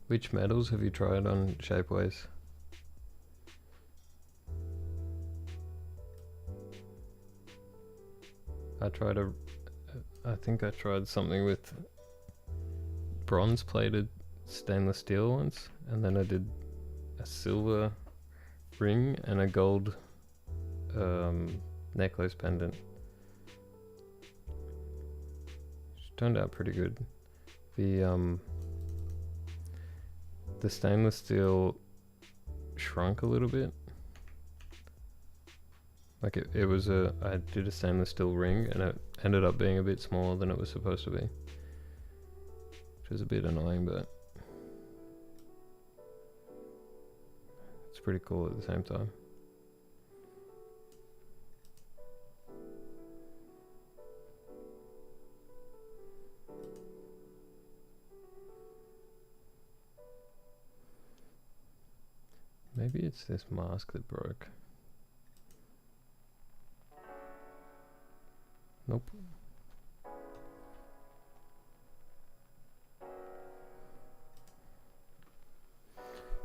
Which metals have you tried on Shapeways? I think I tried something with bronze plated stainless steel once, and then I did a silver ring and a gold necklace pendant. Which turned out pretty good. The stainless steel shrunk a little bit. Like I did a stainless steel ring and it ended up being a bit smaller than it was supposed to be. Which was a bit annoying, but it's pretty cool at the same time. Maybe it's this mask that broke. Nope.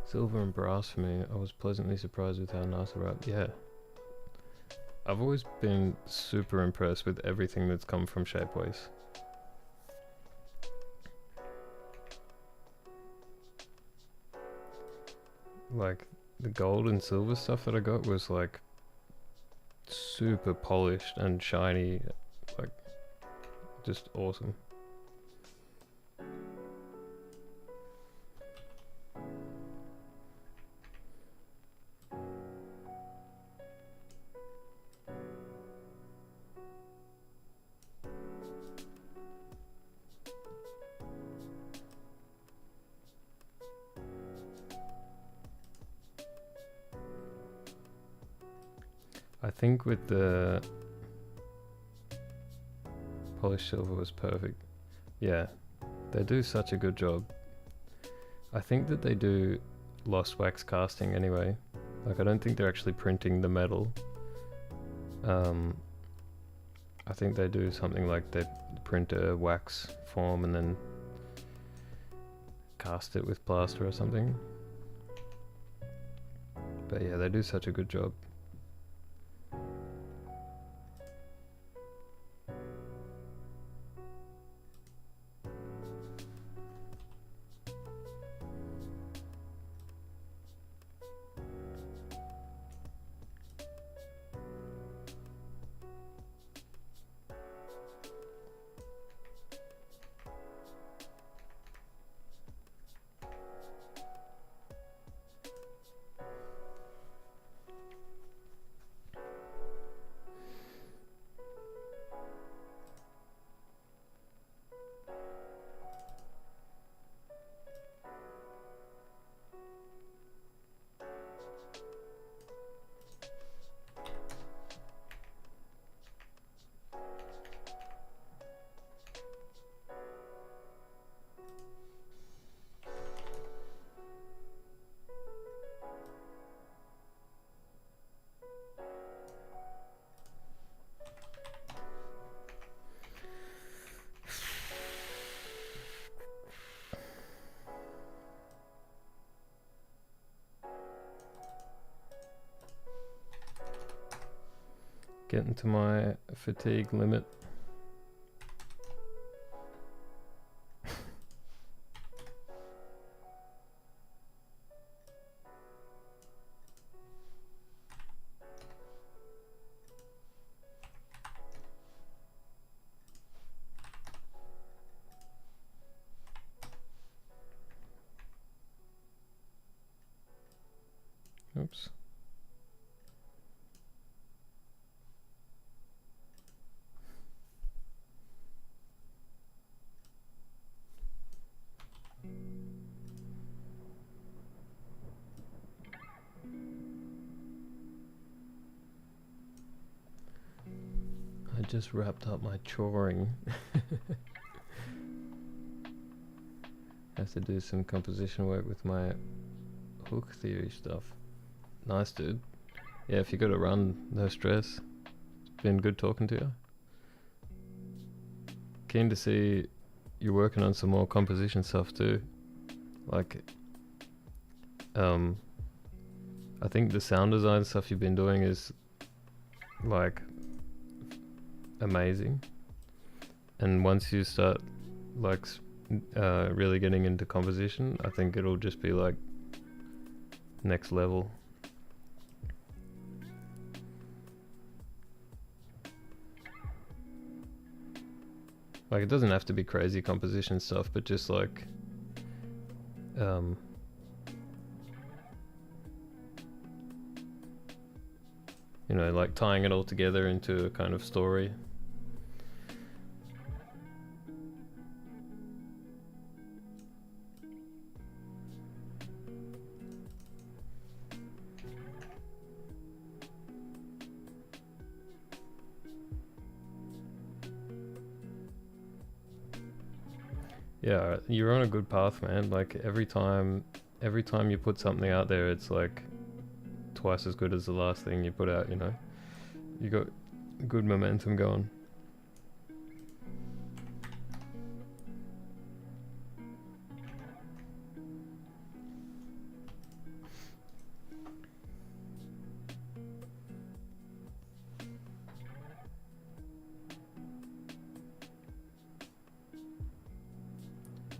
Silver and brass for me. I was pleasantly surprised with how nice they were. Yeah. I've always been super impressed with everything that's come from Shapeways. Like, the gold and silver stuff that I got was like super polished and shiny, like just awesome. I think with the polished silver was perfect. Yeah, they do such a good job. I think that they do lost wax casting anyway. Like, I don't think they're actually printing the metal. I think they do something like they print a wax form and then cast it with plaster or something. But yeah, they do such a good job. Getting to my fatigue limit. Oops. I just wrapped up my choring. Have to do some composition work with my hook theory stuff. Nice, dude. Yeah, if you got to run, no stress. It's been good talking to you. Keen to see you're working on some more composition stuff too. Like, I think the sound design stuff you've been doing is like amazing. And once you start like really getting into composition, I think it'll just be like next level. Like, it doesn't have to be crazy composition stuff, but just like you know, like tying it all together into a kind of story. Yeah, you're on a good path, man. Like every time you put something out there, it's like twice as good as the last thing you put out, you know. You got good momentum going.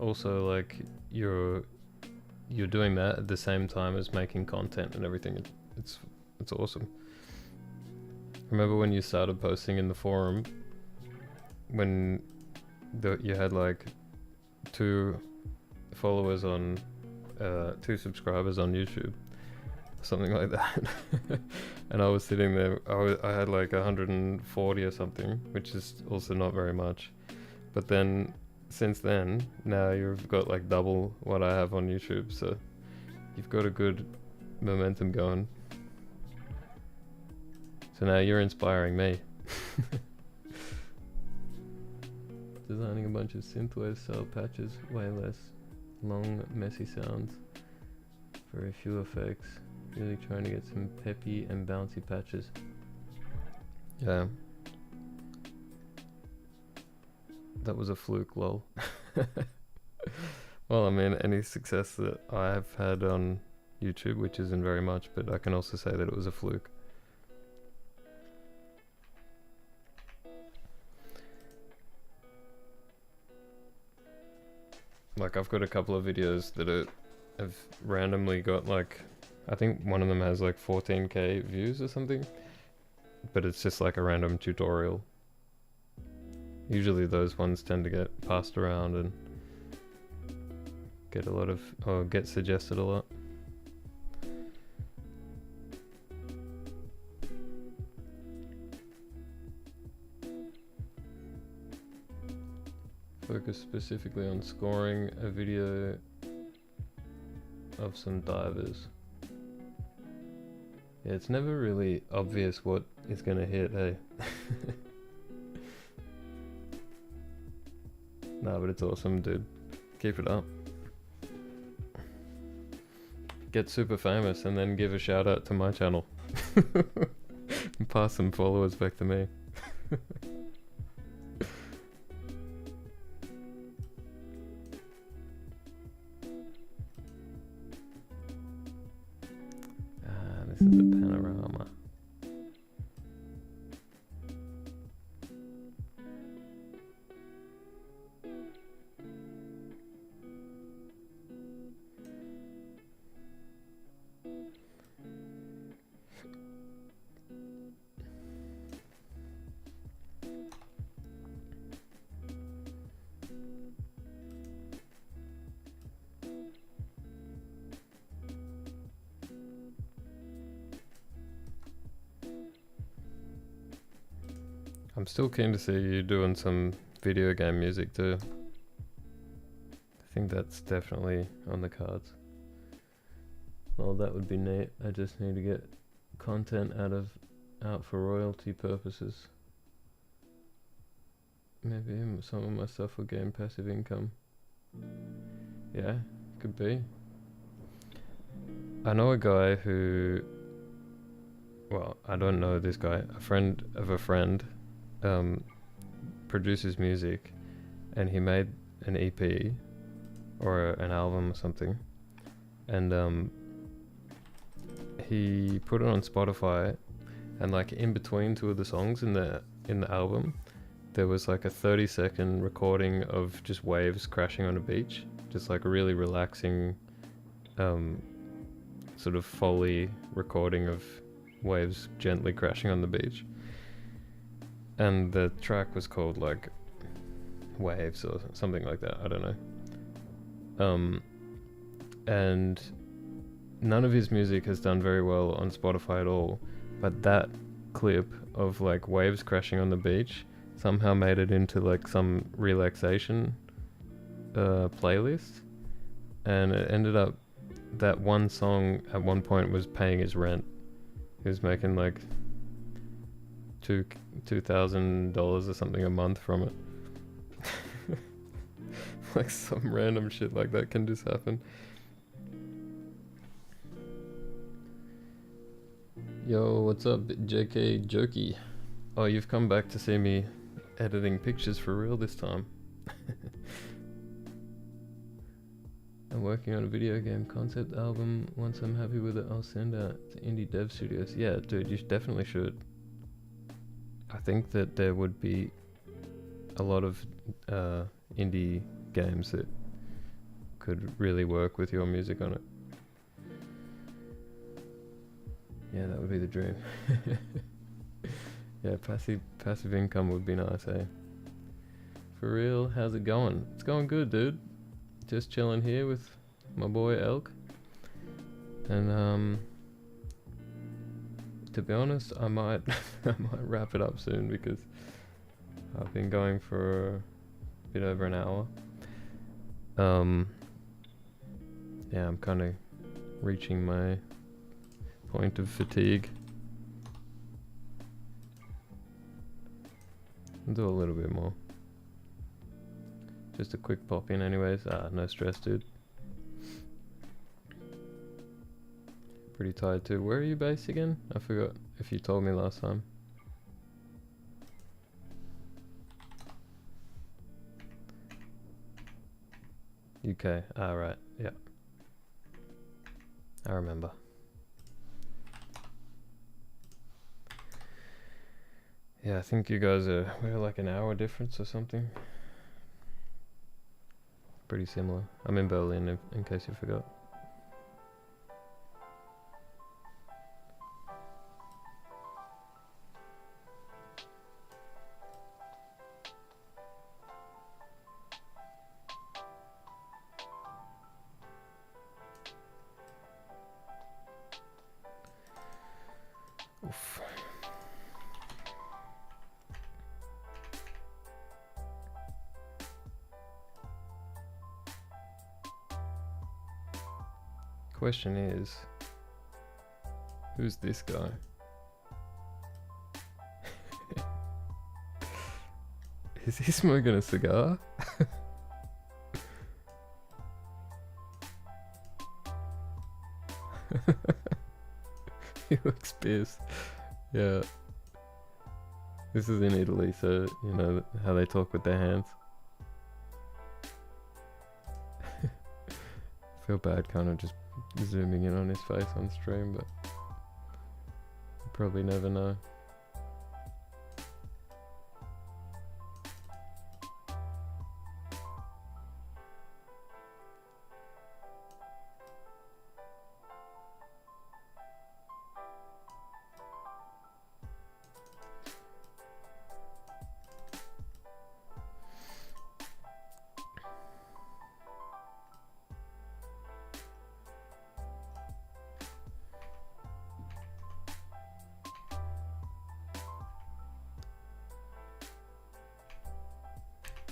Also, like you're doing that at the same time as making content and everything. It's awesome. Remember when you started posting in the forum, when you had like 2 followers on 2 subscribers on YouTube, something like that. And I was sitting there, I had like 140 or something, which is also not very much. But then since then, now you've got like double what I have on YouTube, so you've got a good momentum going. So now you're inspiring me. Designing a bunch of synthwave style patches, way less long messy sounds, very few effects, really trying to get some peppy and bouncy patches. Yeah. That was a fluke, lol. Well, I mean, any success that I've had on YouTube, which isn't very much, but I can also say that it was a fluke. Like, I've got a couple of videos that have randomly got like, I think one of them has like 14k views or something, but it's just like a random tutorial. Usually those ones tend to get passed around and get a lot of, or get suggested a lot. Focus specifically on scoring a video of some divers. Yeah, it's never really obvious what is gonna hit, hey? Nah, but it's awesome, dude. Keep it up. Get super famous and then give a shout out to my channel. And pass some followers back to me. This is the panorama. I'm still keen to see you doing some video game music too. I think that's definitely on the cards. Well, that would be neat. I just need to get content out for royalty purposes. Maybe some of my stuff will gain passive income. Yeah, could be. I know a guy who, well, I don't know this guy, a friend of a friend produces music, and he made an EP or an album or something, and he put it on Spotify, and like in between two of the songs in the album, there was like a 30-second recording of just waves crashing on a beach, just like a really relaxing sort of Foley recording of waves gently crashing on the beach. And the track was called like Waves or something like that, I don't know. And none of his music has done very well on Spotify at all, but that clip of like waves crashing on the beach somehow made it into like some relaxation playlist, and it ended up that one song at one point was paying his rent. He was making like $2,000 or something a month from it. Like some random shit like that can just happen. Yo, what's up, JK Jokey? Oh, you've come back to see me editing pictures for real this time. I'm working on a video game concept album. Once I'm happy with it, I'll send out to indie dev studios. Yeah, dude, you definitely should. I think that there would be a lot of indie games that could really work with your music on it. Yeah, that would be the dream. Yeah, passive income would be nice, eh? For real, how's it going? It's going good, dude. Just chilling here with my boy Elk. And to be honest, I might wrap it up soon because I've been going for a bit over an hour. Yeah, I'm kind of reaching my point of fatigue. I'll do a little bit more. Just a quick pop in anyways. No stress, dude. Pretty tired too. Where are you based again? I forgot if you told me last time. UK. Right. Yeah. I remember. Yeah, I think you guys we're like an hour difference or something. Pretty similar. I'm in Berlin, in case you forgot. Oof. Question is, who's this guy? Is he smoking a cigar? He looks pissed. Yeah. This is in Italy, so you know how they talk with their hands. I feel bad kind of just zooming in on his face on stream, but you probably never know.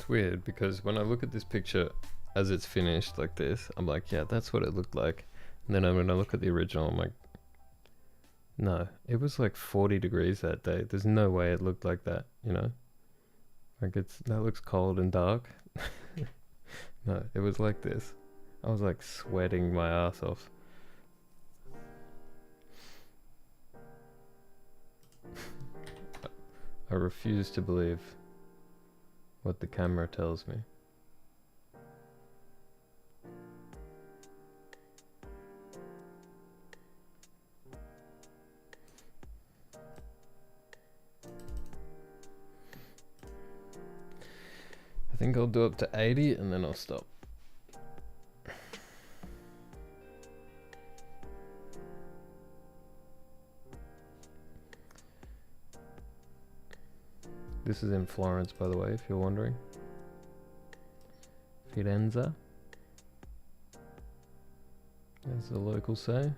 It's weird because when I look at this picture as it's finished like this, I'm like, yeah, that's what it looked like. And then when I look at the original, I'm like, no, it was like 40 degrees that day. There's no way it looked like that, you know? Like that looks cold and dark. No, it was like this. I was like sweating my ass off. I refuse to believe what the camera tells me. I think I'll do up to 80 and then I'll stop. This is in Florence, by the way, if you're wondering. Firenze, as the locals say.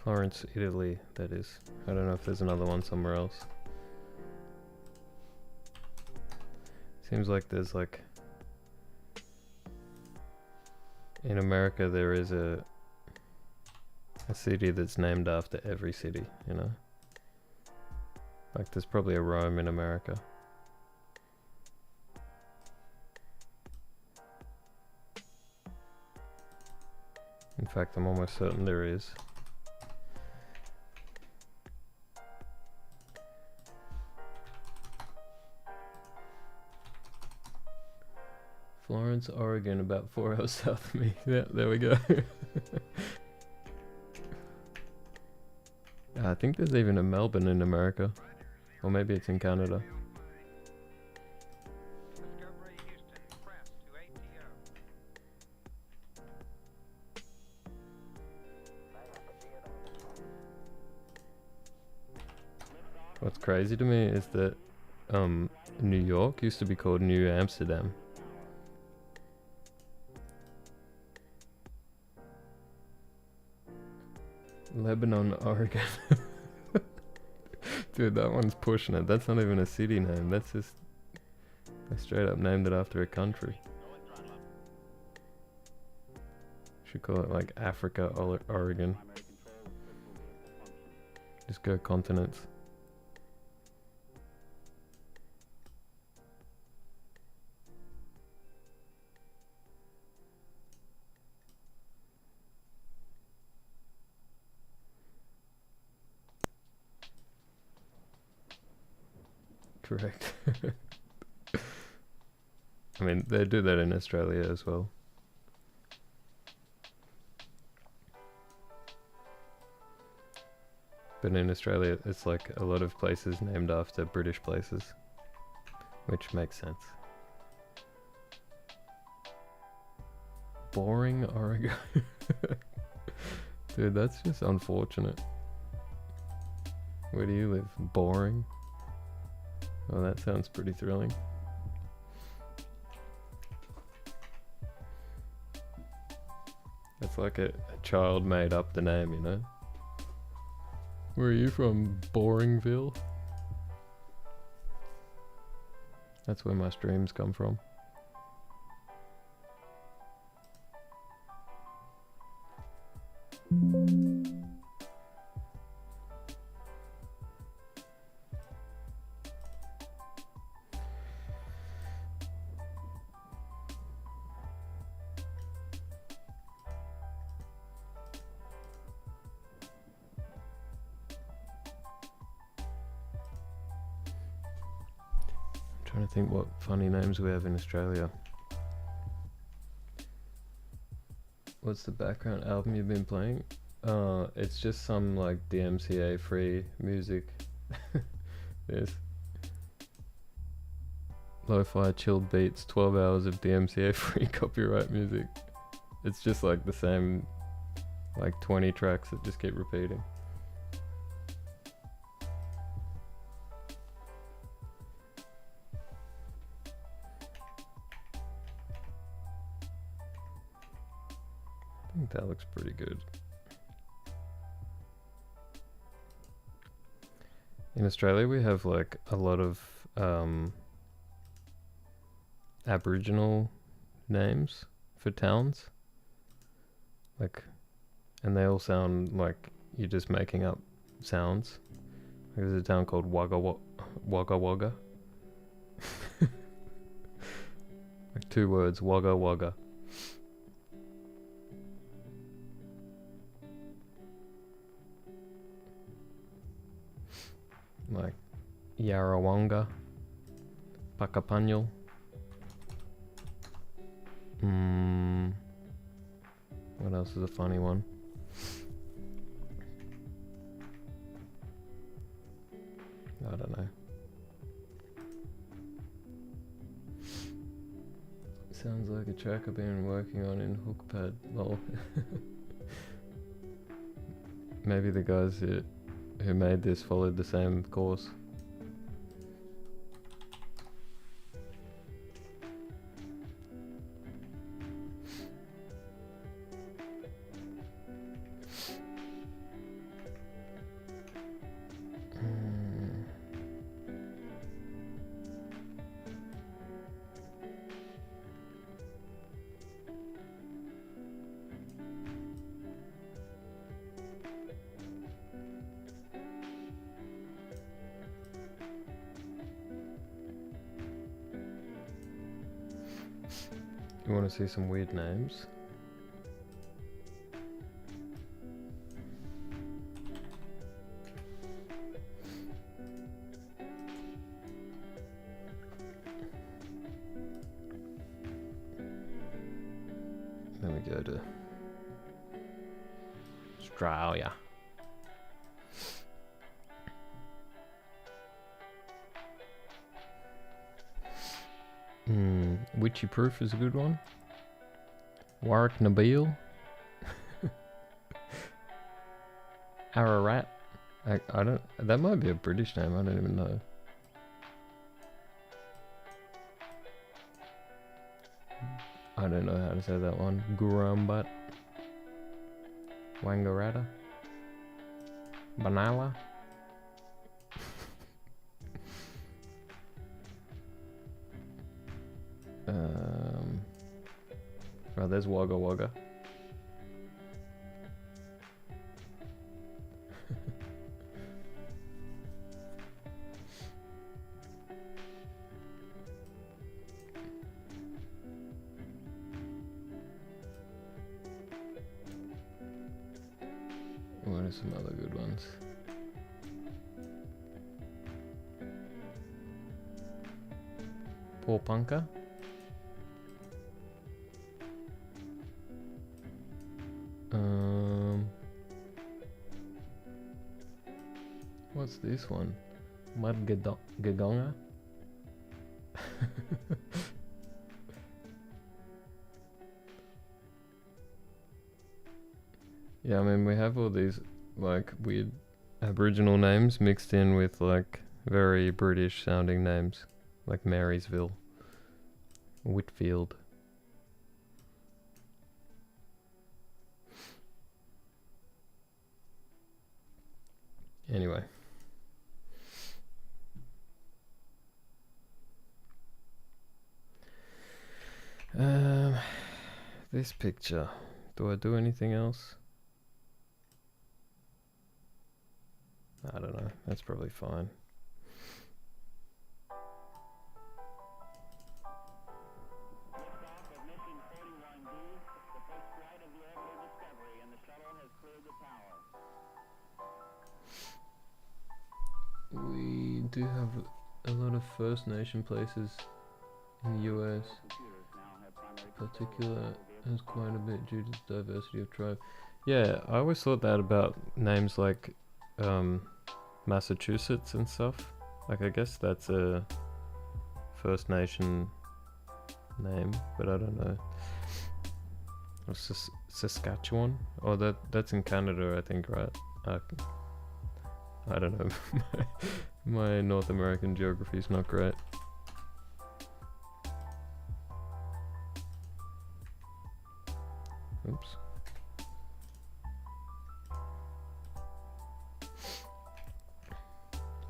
Florence, Italy, that is. I don't know if there's another one somewhere else. Seems like there's like... In America there is a city that's named after every city, you know? Like there's probably a Rome in America. In fact, I'm almost certain there is. Florence, Oregon, about 4 hours south of me. Yeah, there we go. I think there's even a Melbourne in America. Or maybe it's in Canada. What's crazy to me is that New York used to be called New Amsterdam. Lebanon, Oregon. Dude, that one's pushing it. That's not even a city name. That's just... They straight up named it after a country. Should call it like Africa, Oregon. Just go continents. Correct. I mean, they do that in Australia as well. But in Australia, it's like a lot of places named after British places, which makes sense. Boring, Oregon. Dude, that's just unfortunate. Where do you live? Boring? Oh, that sounds pretty thrilling. It's like a child made up the name, you know? Where are you from? Boringville? That's where my streams come from. Trying to think what funny names we have in Australia. What's the background album you've been playing? It's just some like DMCA free music. There's lo-fi chilled beats, 12 hours of DMCA free copyright music. It's just like the same like 20 tracks that just keep repeating. think that looks pretty good. In Australia, we have like a lot of Aboriginal names for towns, like, and they all sound like you're just making up sounds. There's a town called Wagga Wagga. Like 2 words, Wagga Wagga. Like Yarrawonga, Pakapanyal. What else is a funny one? I don't know. Sounds like a track I've been working on in Hookpad. Lol. Maybe the guys who made this followed the same course. You want to see some weird names? Then we go to Australia. Witchy Proof is a good one. Warwick Nabil. Ararat. I don't. That might be a British name. I don't even know. I don't know how to say that one. Gurambat. Wangaratta. Banala. Oh, there's Wagga Wagga. What are some other good ones? Paul Punker. What's this one? Mudgagonga? Yeah, I mean, we have all these like weird Aboriginal names mixed in with like very British sounding names, like Marysville, Whitfield. Anyway. This picture. Do I do anything else? I don't know. That's probably fine. We do have a lot of First Nation places in the US. In particular, has quite a bit due to the diversity of tribe. Yeah, I always thought that about names like Massachusetts and stuff. Like, I guess that's a First Nation name, but I don't know. Or Saskatchewan? Oh, that's in Canada, I think, right? I don't know. My North American geography is not great. Oops.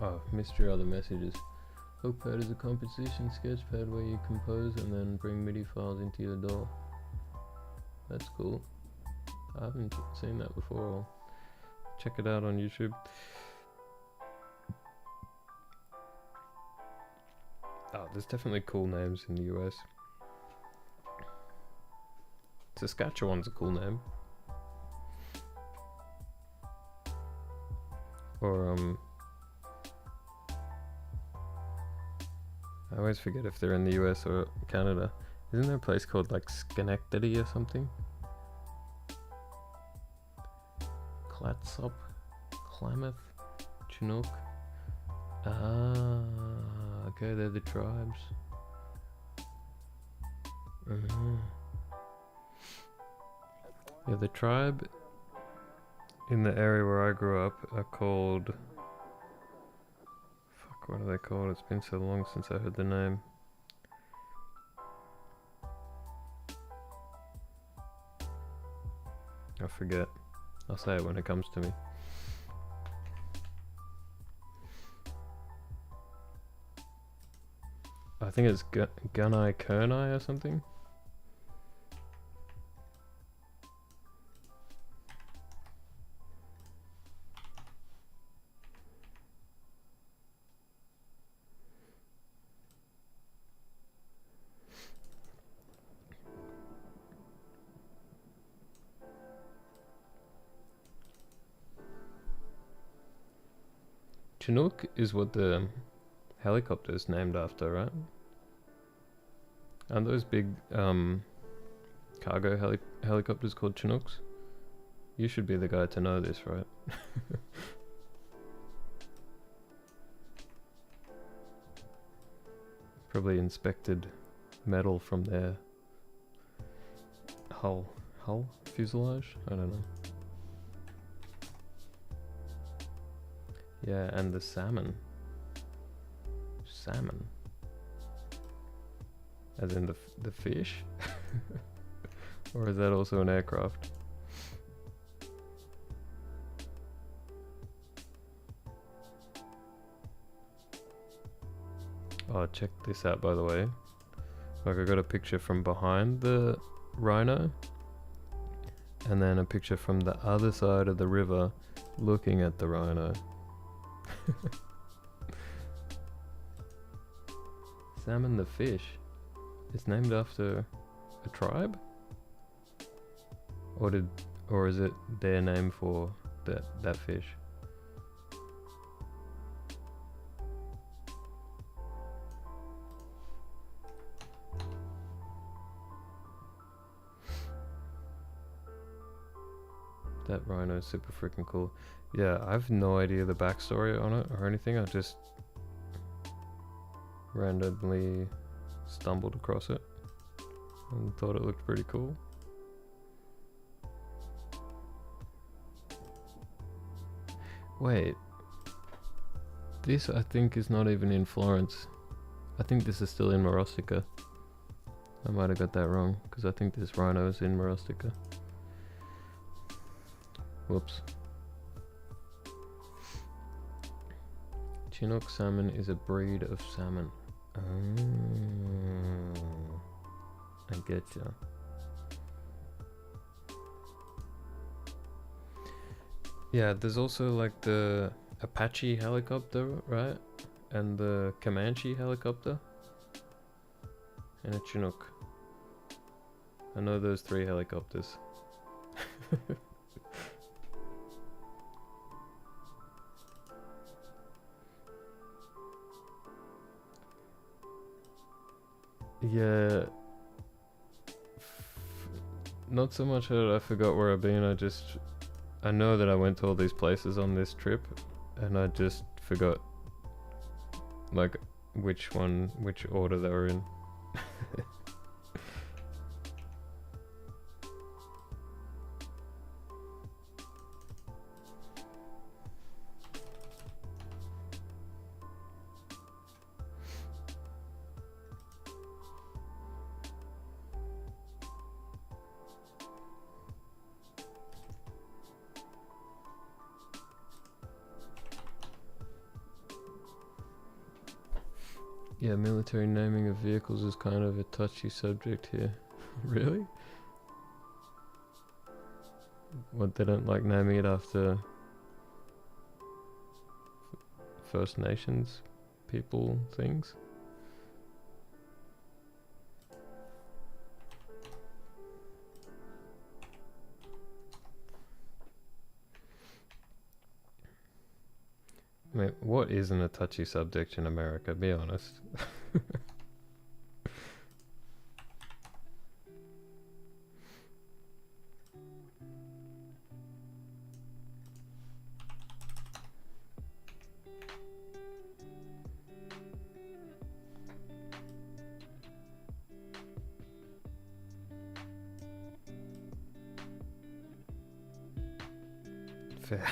Oh, mystery other messages. Notepad is a composition sketchpad where you compose and then bring MIDI files into your DAW. That's cool. I haven't seen that before. I'll check it out on YouTube. Oh, there's definitely cool names in the US. Saskatchewan's a cool name. Or I always forget if they're in the US or Canada. Isn't there a place called like Schenectady or something? Clatsop, Klamath, Chinook. Ah, okay, they're the tribes. Yeah, the tribe in the area where I grew up are called... Fuck, what are they called? It's been so long since I heard the name. I forget. I'll say it when it comes to me. I think it's Gunai Kurnai or something. Chinook is what the helicopter is named after, right? Aren't those big cargo helicopters called Chinooks? You should be the guy to know this, right? Probably inspected metal from their hull fuselage? I don't know. Yeah, and the salmon. Salmon. As in the fish? Or is that also an aircraft? Oh, check this out, by the way. Like, I got a picture from behind the rhino, and then a picture from the other side of the river looking at the rhino. Salmon the fish. It's named after a tribe? Or is it their name for that fish? That rhino is super freaking cool. Yeah, I have no idea the backstory on it or anything. I just randomly stumbled across it and thought it looked pretty cool. Wait, this I think is not even in Florence. I think this is still in Marostica. I might have got that wrong because I think this rhino is in Marostica. Whoops. Chinook salmon is a breed of salmon. Oh, I getcha. Yeah, there's also like the Apache helicopter, right? And the Comanche helicopter. And a Chinook. I know those three helicopters. Yeah, not so much that I forgot where I've been, I know that I went to all these places on this trip, and I just forgot like which order they were in. Yeah, military naming of vehicles is kind of a touchy subject here. Really? What, they don't like naming it after First Nations people things? I mean, what isn't a touchy subject in America? Be honest. Fair.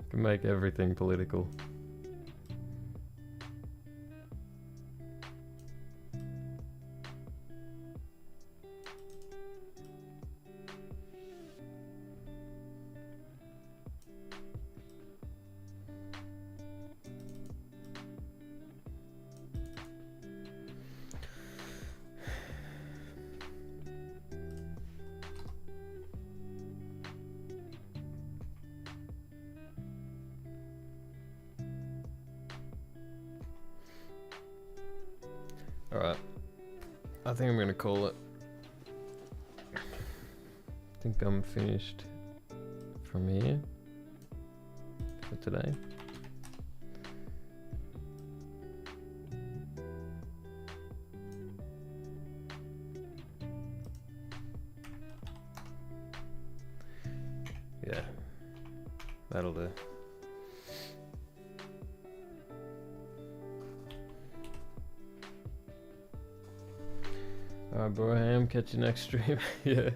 Can make everything political. Alright. I think I'm gonna call it. I think I'm finished from here for today. Yeah, that'll do. Alright, Broham, catch you next stream. Yeah.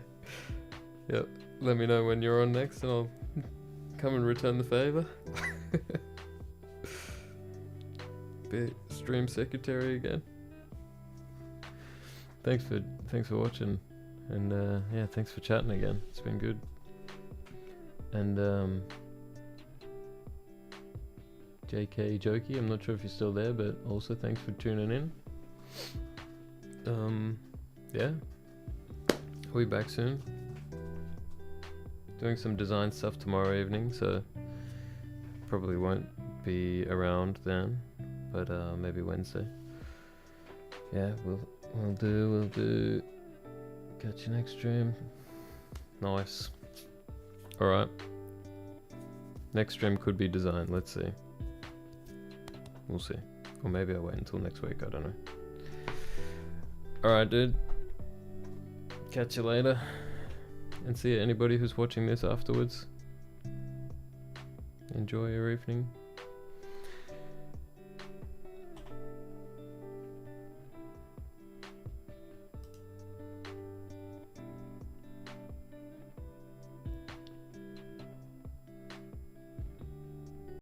Yep. Let me know when you're on next and I'll come and return the favor. Be stream secretary again. Thanks for watching. And yeah, thanks for chatting again. It's been good. And JK Jokey, I'm not sure if you're still there, but also thanks for tuning in. Yeah, we'll be back soon. Doing some design stuff tomorrow evening, so probably won't be around then, but maybe Wednesday. Yeah, we'll do. Catch you next stream. Nice. Alright. Next stream could be design, let's see. We'll see. Or maybe I'll wait until next week, I don't know. Alright, dude. Catch you later. And see anybody who's watching this afterwards. Enjoy your evening.